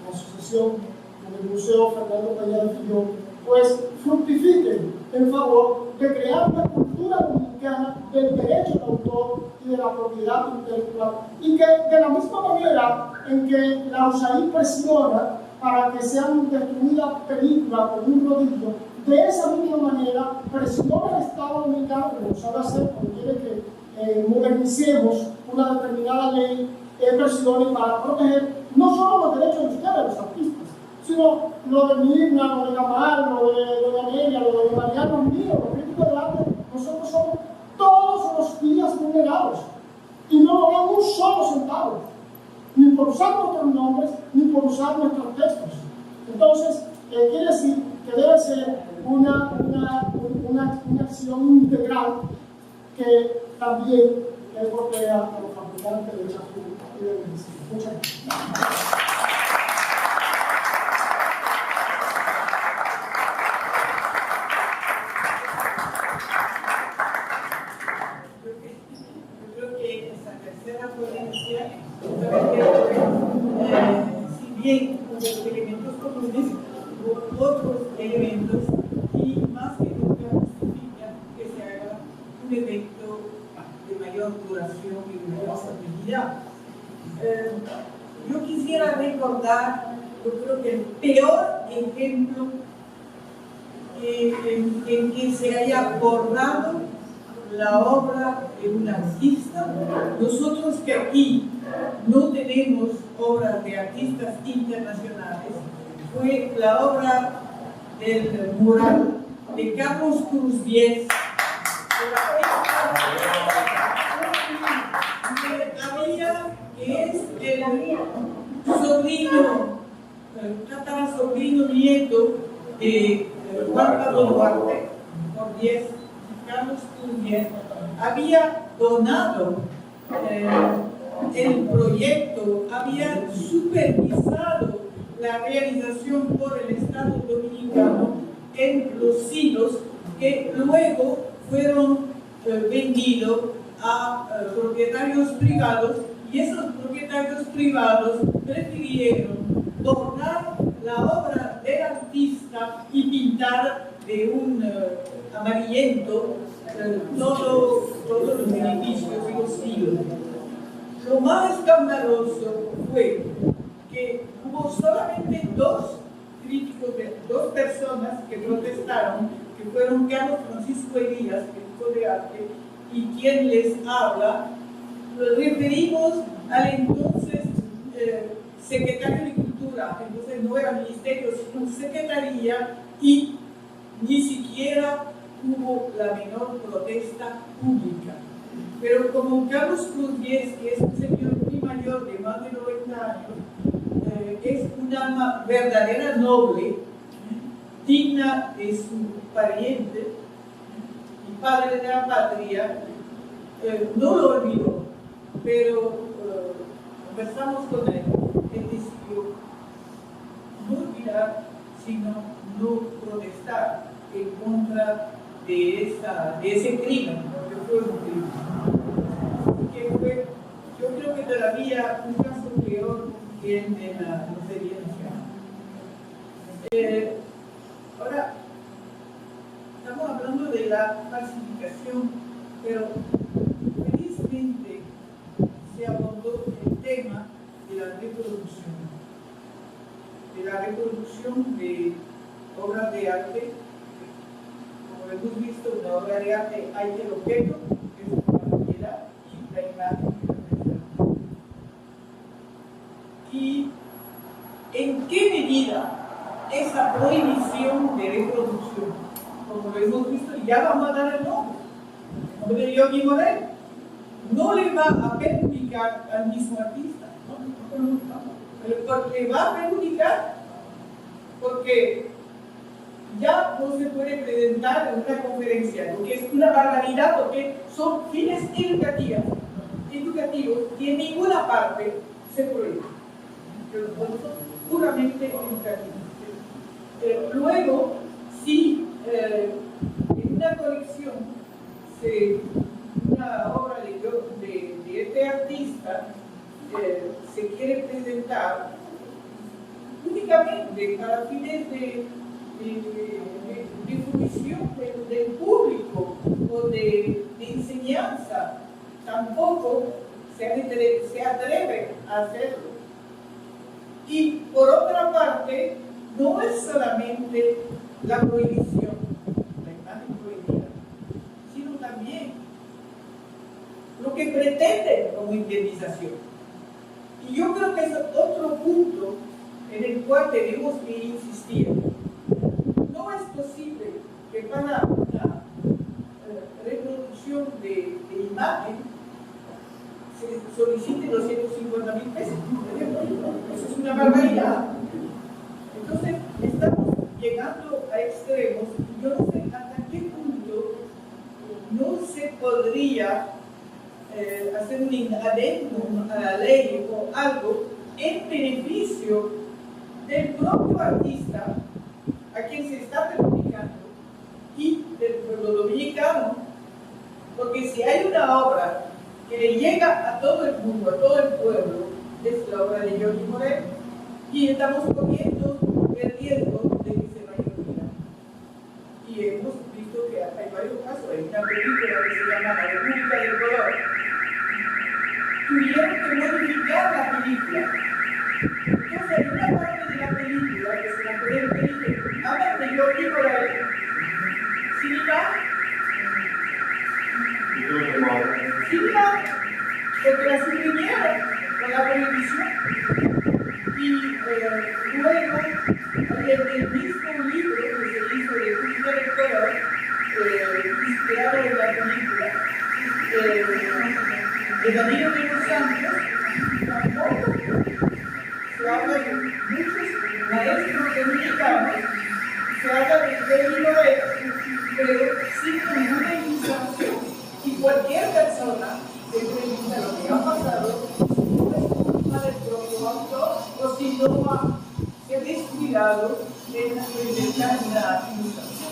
la asociación con el Museo Fernando Peña de Fillón, pues fructifiquen en favor de crear una cultura dominicana del derecho de autor y de la propiedad intelectual, y que de la misma manera en que la USAID presiona para que sean destruidas películas con un rodillo, de esa misma manera presiona al Estado dominicano, como sabe hacer cuando quiere que modernicemos una determinada ley, presione para proteger no solo los derechos de ustedes, los artistas, sino lo de Mirna, lo de Gamal, lo de Amelia, lo de Mariano, los míos, los críticos de arte. Nosotros somos todos los días vulnerados y no nos dan un solo centavo. ni por usar nuestros nombres, ni por usar nuestros textos. Entonces, quiere decir que debe ser una acción integral que también golpea a los fabricantes de champú y de medicina. Muchas gracias. Si bien los elementos comunes, hubo otros elementos y más que nunca justifica que se haga un evento de mayor duración y de mayor estabilidad. Yo quisiera recordar, yo creo que el peor ejemplo en que se haya abordado la obra de un artista. Nosotros que aquí no tenemos obras de artistas internacionales, fue la obra del mural de Carlos Cruz Diez, que es el sobrino, tatarasobrino nieto de Juan Pablo Duarte, por 10. Carlos Cruz Diez había donado el proyecto, había supervisado la realización por el Estado Dominicano en los silos que luego fueron vendidos a propietarios privados, y esos propietarios privados prefirieron donar la obra del artista y pintar de un amarillento todos los edificios y los silos. Lo más escandaloso fue que hubo solamente dos críticos, dos personas que protestaron, que fueron Carlos Francisco Elías, crítico de arte, y quien les habla. Nos referimos al entonces secretario de Cultura, entonces no era ministerio, sino secretaría, y ni siquiera hubo la menor protesta pública. Pero como Carlos Cruz Diez, que es un señor muy mayor de más de 90 años, es un alma verdadera noble, digna de su pariente y padre de la patria, no lo olvidó, pero conversamos con él. Él decidió no olvidar, sino no protestar en contra de ese crimen, que fue un crimen. Yo creo que todavía un caso peor que el de la Lotería Nacional. Ahora, estamos hablando de la falsificación, pero felizmente se abordó el tema de la reproducción de obras de arte. Como hemos visto, una obra de arte hay el objeto, que es la propiedad, y la imagen que representa. ¿Y en qué medida esa prohibición de reproducción, como lo hemos visto, ya vamos a dar el nombre de Yogi Morel, no le va a perjudicar al mismo artista? Pero le va a perjudicar porque ya no se puede presentar en una conferencia, lo que es una barbaridad, porque son fines educativos que en ninguna parte se prohíben, pero son puramente educativos. Luego, si en una colección una obra de este artista se quiere presentar únicamente para fines de difusión del público o de enseñanza, tampoco se atreve a hacerlo. Y por otra parte, no es solamente la prohibición, la imagen prohibida, sino también lo que pretenden como indemnización. Y yo creo que es otro punto en el cual tenemos que insistir. No es posible que para una reproducción de imagen se solicite 250.000 pesos, por ejemplo. Eso es una barbaridad. Entonces, estamos llegando a extremos. Yo no sé hasta qué punto no se podría hacer un adendum a la ley o algo en beneficio del propio artista a quien se está perjudicando y del pueblo dominicano. Porque si hay una obra que le llega a todo el mundo, a todo el pueblo, es la obra de Giorgi Morel, y estamos corriendo el riesgo de que se vaya a olvidar. Y hemos visto que hay varios casos. Hay una película que se llama La República del Color. Tuvieron que modificar la película. Entonces, hay una parte de la película que se la pueden ver, habla de Giorgi Morel. Sin embargo, porque la suprimieron con la prohibición. Y luego, el mismo libro que se hizo de República del Color, inspirado en la película de Danilo de los Santos, tampoco se habla de muchos maestros dominicanos, se habla de Giorgi Morel, pero sin ninguna ilustración. Y cualquier persona se pregunta lo que ha pasado, no es culpa del propio autor o si no se ha descuidado en presentar una ilustración.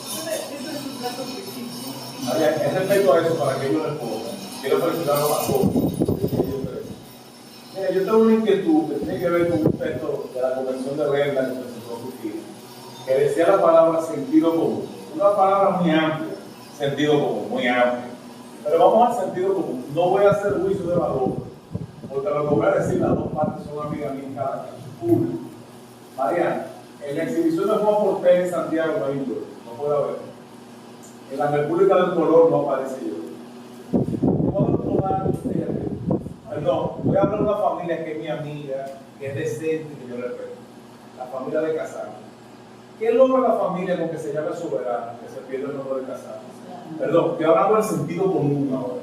Entonces, eso es un caso específico. En respecto a eso, para que yo responda, quiero presentar una cosa. Mira, yo tengo una inquietud que tiene que ver con un texto de la Convención de Regla que presentó Cristina, que decía la palabra sentido común. Una palabra muy amplia. Sentido común, muy amplio. Pero vamos al sentido común. No voy a hacer juicio de valor, porque lo que voy a decir, las dos partes son amigas mías en cada caso. Una, Mariana, en la exhibición de Juan Portela en Santiago no hay un yo, no puede haber. En la República del Color no aparece yo. Perdón, voy a hablar de una familia que es mi amiga, que es decente, que yo respeto. La familia de Casano. ¿Qué logra la familia con que se llame soberano, que se pierde el nombre de Casano? Perdón, estoy hablando del sentido común ahora.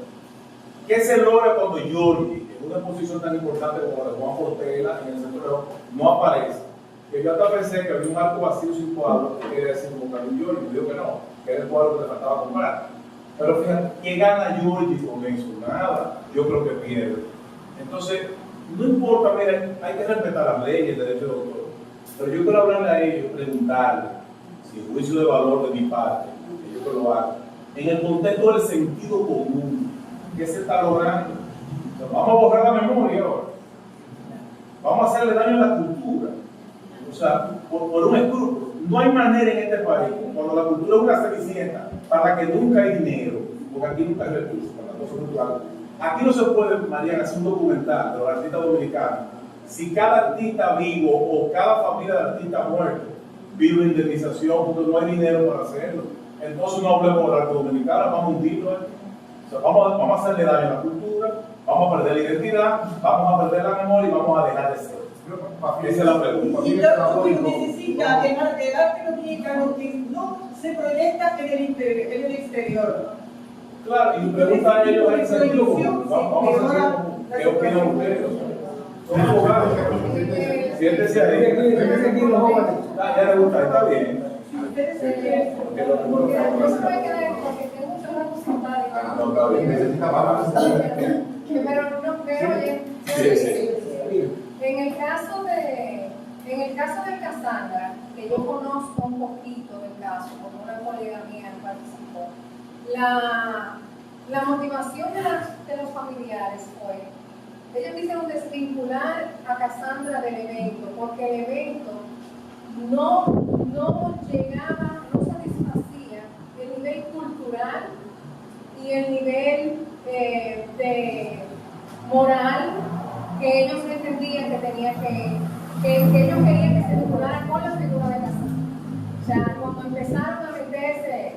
¿Qué se logra cuando Giorgi, en una exposición tan importante como la de Juan Portela, en el Centro de León, no aparece? Que yo hasta pensé que había un arco vacío sin cuadro, que quería decir como que había un Giorgi, yo digo que no, que era el cuadro que le faltaba comprar. Pero fíjate, ¿qué gana Giorgi con eso? Nada, yo creo que pierde. Entonces, no importa, miren, hay que respetar las leyes, el derecho de autor. Pero yo quiero hablarle a ellos, preguntarle, sin juicio de valor de mi parte, que yo que lo haga, en el contexto del sentido común, ¿qué se está logrando? Entonces, vamos a borrar la memoria ahora. Vamos a hacerle daño a la cultura. O sea, por un escrúpulo. No hay manera en este país, cuando la cultura es una cenicienta, para que nunca hay dinero, porque aquí nunca hay recursos para la cosa cultural. Aquí no se puede, Mariana, hacer un documental de los artistas dominicanos. Si cada artista vivo o cada familia de artistas muertos vive indemnización, porque no hay dinero para hacerlo. Entonces no hablemos del arte dominicano, vamos a hundirlo. O sea, vamos a hacerle daño a la cultura, vamos a perder la identidad, vamos a perder la memoria y vamos a dejar de ser. Esa es la pregunta. Y lo que necesita el arte dominicano que no se proyecta en el exterior. Claro, y pregunta a ellos en el sentido común. Vamos a hacer qué opinan ustedes. Son abogados. Siéntese ahí. Ya le gusta, está bien. Porque no se puede quedar porque tengo muchos representantes. No, está bien, necesita palabras. Pero no, pero oye, en el caso de Cassandra, que yo conozco un poquito del caso, porque una colega mía participó, la motivación de los familiares fue, ellos quisieron desvincular a Cassandra del evento, porque el evento no llegaba, no satisfacía el nivel cultural y el nivel de moral que ellos entendían que tenía que ellos querían que se vinculara con la figura de Cassandra. O sea, cuando empezaron a meterse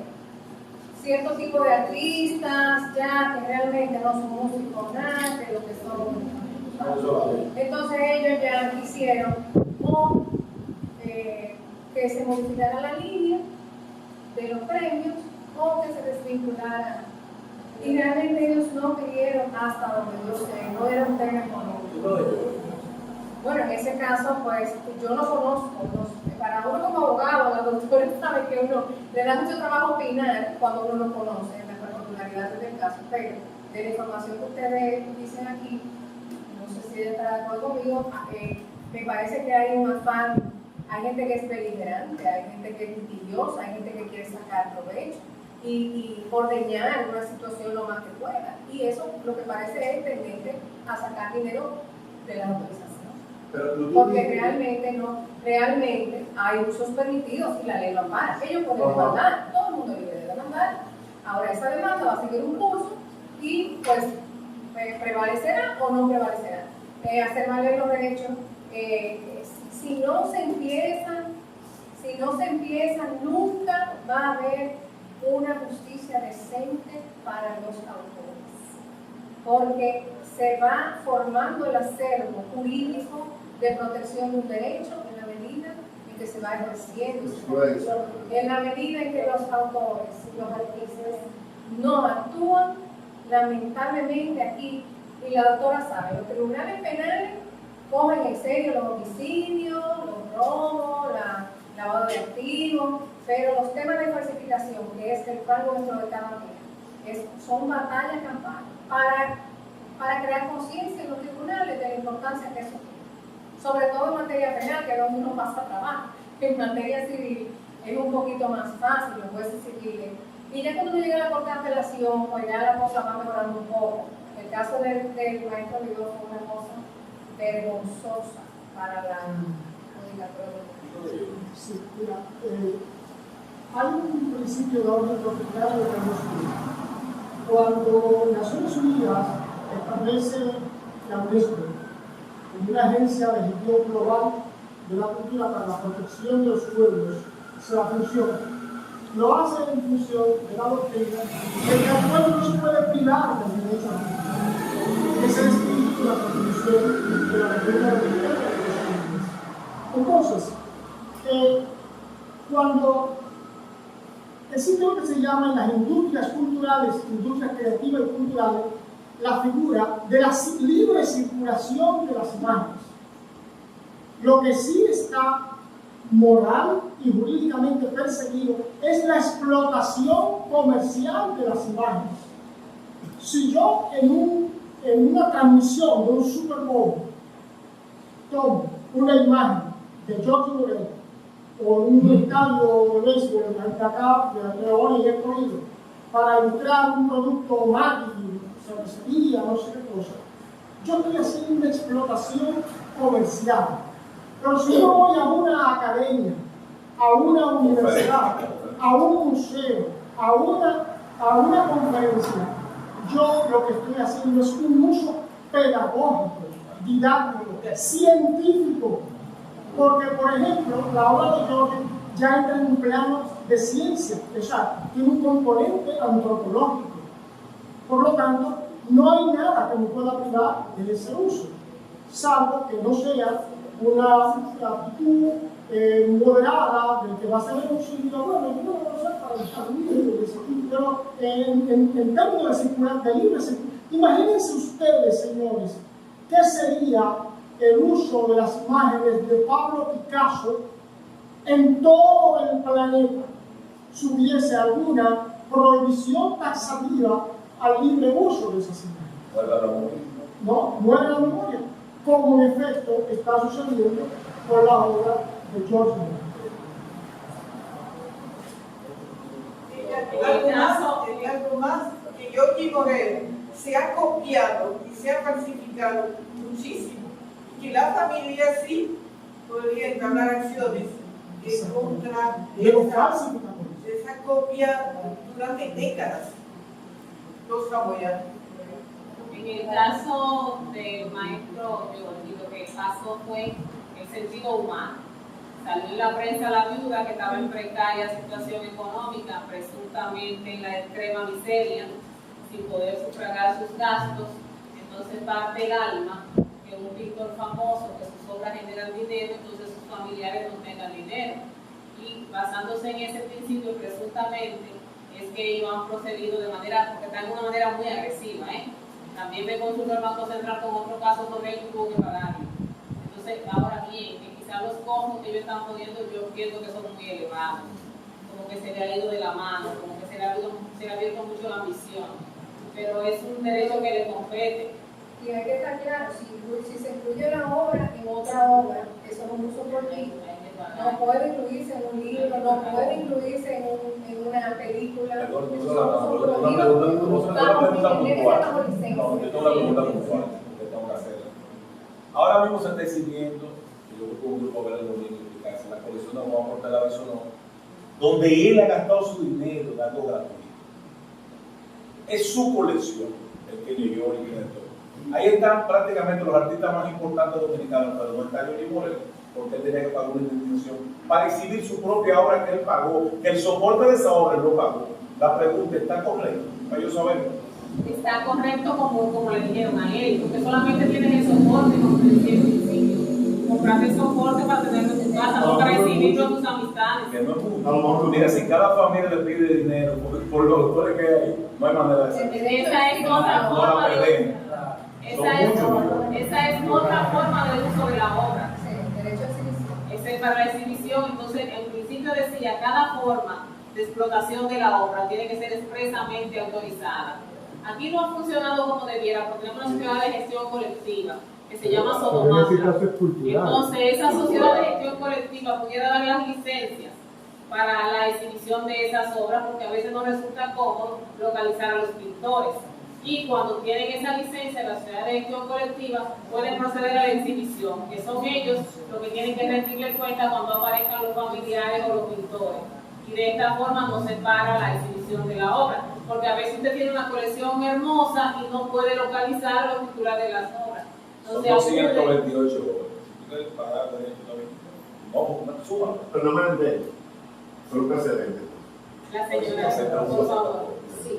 cierto tipo de artistas, ya que realmente no son músicos nada, que lo que son. Entonces ellos ya quisieron que se modificara la línea de los premios o que se desvinculara Y realmente ellos no pidieron, hasta donde yo sé, no era un tema económico. Bueno, en ese caso, pues yo no conozco, para uno como abogado, la doctora sabe que uno le da mucho trabajo opinar cuando uno no conoce las particularidades del caso, pero de la información que ustedes dicen aquí, no sé si ella está de acuerdo conmigo, me parece que hay un afán, hay gente que es beligerante, hay gente que es litigiosa, hay gente que quiere sacar provecho y ordeñar una situación lo más que pueda. Y eso lo que parece es tendente a sacar dinero de la autorización. Porque realmente hay usos permitidos y la ley lo ampara. Ellos pueden demandar, todo el mundo es libre de demandar. Ahora esa demanda va a seguir un curso y pues prevalecerá o no prevalecerá. Hacer valer los derechos, si no se empiezan, nunca va a haber una justicia decente para los autores. Porque se va formando el acervo jurídico de protección de un derecho en la medida en que se va ejerciendo, en la medida en que los autores, los artistas, no actúan, lamentablemente aquí, y la doctora sabe, los tribunales penales cogen en serio los homicidios, los robos, lavado de activos, pero los temas de falsificación, que es el rango nuestro de cada día, son batallas campales para crear conciencia en los tribunales de la importancia que eso tiene. Sobre todo en materia penal, que es donde uno pasa trabajo. En materia civil es un poquito más fácil, los jueces civiles. Y ya cuando uno llega a la corte de apelación, pues ya la cosa va mejorando un poco. El caso del maestro Vidó fue una cosa vergonzosa para la judicatura. Sí, mira, hay un principio de orden tropical de la Naciones. Cuando Naciones Unidas establece la UNESCO como una agencia de gestión global de la cultura para la protección de los pueblos, la función, lo hace en función de la doctrina de que el pueblo no se puede privar del derecho a la cultura. Ese es el espíritu de la Constitución de la República Dominicana de los Unidos. Entonces, cuando existe lo que se llama en las industrias culturales, industrias creativas y culturales, la figura de la libre circulación de las imágenes. Lo que sí está moral y jurídicamente perseguido es la explotación comercial de las imágenes. Si yo en una transmisión de un Super Bowl tomo una imagen de George Morel o un estadio de béisbol de acá, de la Leona y el Corrido, para ilustrar un producto marketing, cervecería, no sé qué cosa, yo estoy haciendo una explotación comercial. Pero si yo voy a una academia, a una universidad, a un museo, a una conferencia, yo lo que estoy haciendo es un uso pedagógico, didáctico, científico. Porque, por ejemplo, la obra de George ya entra en un plano de ciencia, o sea, tiene un componente antropológico. Por lo tanto, no hay nada que me pueda privar de ese uso, salvo que no sea una actitud moderada del que va a ser el uso y diga, bueno, yo no lo sé para estar libre, pero en términos de circular, de libre circular, imagínense ustedes, señores, ¿qué sería el uso de las imágenes de Pablo Picasso en todo el planeta si hubiese alguna prohibición taxativa al libre uso de esas imágenes? No, muere la memoria, como en efecto está sucediendo con la obra de George Morel. Algo más que George Morel se ha copiado y se ha falsificado muchísimo, y que la familia sí podría entablar acciones en contra de esa copia durante décadas. Los apoyan. En el caso del maestro Giorgi, lo que pasó fue el sentido humano. Salió en la prensa la viuda que estaba en precaria situación económica, presuntamente en la extrema miseria, sin poder sufragar sus gastos. Entonces parte el alma que un pintor famoso, que sus obras generan dinero, entonces sus familiares no tengan dinero. Y basándose en ese principio, presuntamente, es que ellos han procedido de manera, porque están de una manera muy agresiva, También me consultó el Banco Central con otro caso sobre él que tuvo que pagarlo. Entonces, ahora bien, que quizás los costos que ellos están poniendo, yo pienso que son muy elevados, como que se le ha ido de la mano, como que se le ha abierto mucho la ambición, pero es un derecho que le compete. Y hay que estar claro, si se incluye la obra en otra obra, eso es un uso fortuito. No puede incluirse en un libro, no puede incluirse en una película. Yo tengo una pregunta puntual que tengo que hacer. Ahora mismo se está exhibiendo, y yo creo que un grupo de la colección de Juan Portela Bisonó, donde él ha gastado su dinero dando gratuito. Es su colección, el que leyó y que todo. Ahí están prácticamente los artistas más importantes dominicanos, pero no está Johnny Moreno, porque él tenía que pagar una indemnización para exhibir su propia obra que él pagó, que el soporte de esa obra él lo pagó. La pregunta, ¿está correcta? Para yo saberlo. Está correcto como le dijeron a él, porque solamente tienes el soporte, como te decía al principio. Compraste el soporte para tenerlo en tu casa, no para exhibirlo a tus amistades. Que no es justo. Mira, si cada familia le pide dinero por los doctores que hay, no hay manera de hacerlo. Esa es otra forma de esa es otra forma de uso de la obra. Sí, derecho a exhibición. Ese es para la exhibición. Entonces, en principio decía, cada forma de explotación de la obra tiene que ser expresamente autorizada. Aquí no ha funcionado como debiera, porque tenemos una sociedad de gestión colectiva que se llama Sodomasa. Entonces, esa sociedad de gestión colectiva pudiera dar las licencias para la exhibición de esas obras, porque a veces no resulta cómodo localizar a los pintores. Y cuando tienen esa licencia, la sociedad de gestión colectiva pueden proceder a la exhibición, que son ellos los que tienen que rendirle cuenta cuando aparezcan los familiares o los pintores. Y de esta forma no se para la exhibición de la obra, porque a veces usted tiene una colección hermosa y no puede localizar a los titulares de las obras. Son 228 obras. Si tú quieres pagar derecho también, no, suma. Pero no me entiendo. Son precedentes. La señora, por favor. Sí,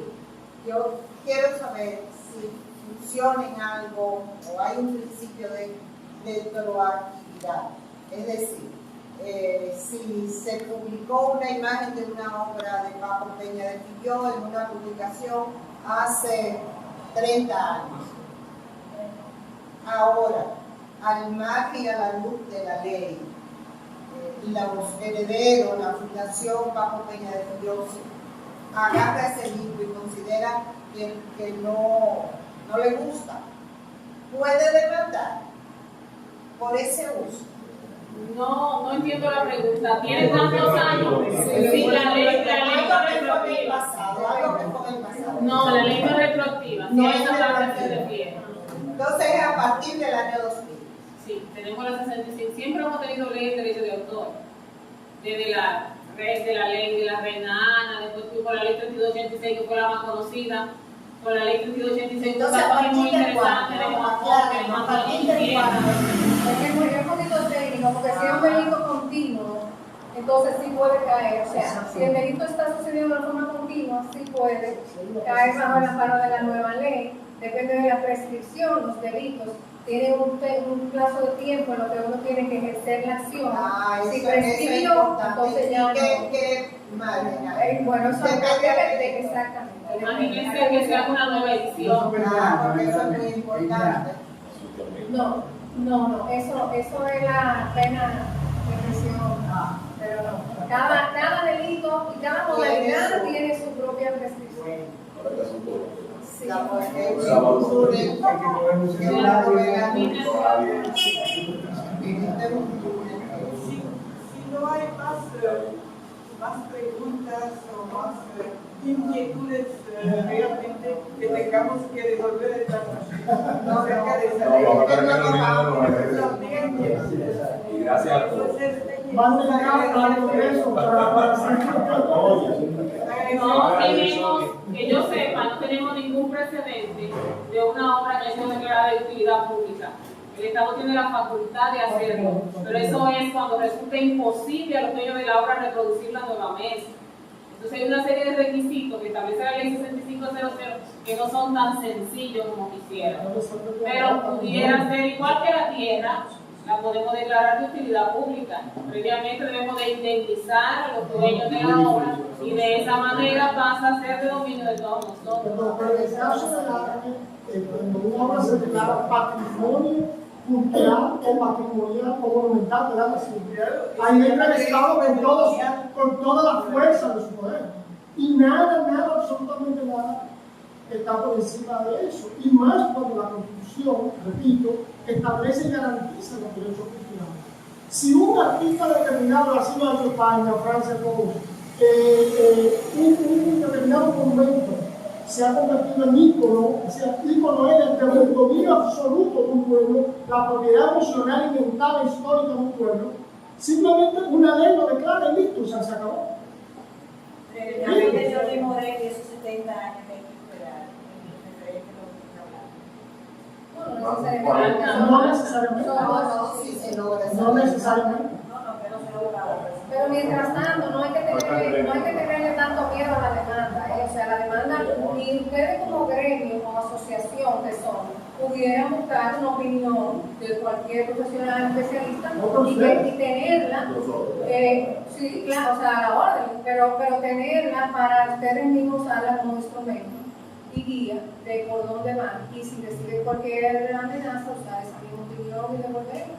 yo quiero saber si funciona en algo o hay un principio de retroactividad. Es decir, si se publicó una imagen de una obra de Paco Peña de Filló en una publicación hace 30 años. Ahora, al margen y a la luz de la ley, los herederos, la Fundación Paco Peña de Filló agarra ese libro y considera que no le gusta, puede demandar por ese uso. No entiendo la pregunta. ¿Tiene tantos años? Sí, la ley no es retroactiva. No, la ley no es retroactiva. Sí, esa parte se refiere. Entonces es a partir del año 2000. Sí, tenemos la 65. Siempre hemos tenido ley de derecho de autor. Desde la ley de la Reina Ana, después con la ley 3286, que fue la más conocida, con la ley 3286, entonces, a partir muy del interesante, a partir del Es un poquito técnico, porque si es un delito continuo, entonces sí puede caer. O sea, si el delito está sucediendo de forma continua, sí puede caer bajo la mano de la nueva ley. Depende de la prescripción, los delitos tienen un plazo de tiempo en lo que uno tiene que ejercer la acción. Si prescribió, entonces ya no. Bueno, eso depende exactamente. Imagínense que sea una nueva edición. Porque eso es muy importante. No, eso es la pena de prisión. Pero no. Cada delito y cada modalidad tiene su propia prescripción. Sí. Si no hay más preguntas o más inquietudes realmente que tengamos que resolver esta noche acerca de esa ley. Y gracias a todos. Manden carta al Congreso para No tenemos, que yo sepa, no tenemos ningún precedente de una obra que haya sido declarada de utilidad pública. El Estado tiene la facultad de hacerlo, pero eso es cuando resulta imposible a los dueños de la obra reproducirla nuevamente. Entonces hay una serie de requisitos que establece la ley 6500 que no son tan sencillos como quisieran. Pero pudiera ser igual que la tierra, la podemos declarar de utilidad pública. Previamente debemos de indemnizar a los dueños de la obra Y de esa manera pasa a ser de dominio de todos nosotros. Pero en el caso de la, cuando una obra se declara patrimonio cultural o patrimonial o monumental, ¿verdad? Así, ahí entra el Estado con toda la fuerza de su poder. Y nada, absolutamente nada está por encima de eso. Y más cuando la Constitución, repito, establece y garantiza los derechos culturales. Si un artista determinado, así lo ha hecho España, Francia, todos, un determinado monumento se ha convertido en ícono, o sea, ícono es el dominio absoluto de un pueblo, la propiedad emocional y mental e histórica de un pueblo, simplemente una ley lo declara y listo, o sea, se acabó. La ley de Jordi Morel y esos 70 años que hay que esperar, en referente a lo que está hablando. No necesariamente. No necesariamente. Que no se logra. Pero mientras tanto, no hay que tenerle tanto miedo a la demanda, o sea, la demanda, ni ustedes como gremio, como asociación que son, pudieran buscar una opinión de cualquier profesional especialista y tenerla, sí, claro, o sea, a la orden, pero tenerla para ustedes mismos usarla como instrumento y guía de por dónde van, y si deciden cualquier amenaza, usar esa misma opinión y devolverla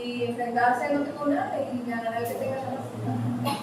y enfrentarse a los tribunales y ganar el que tenga la razón.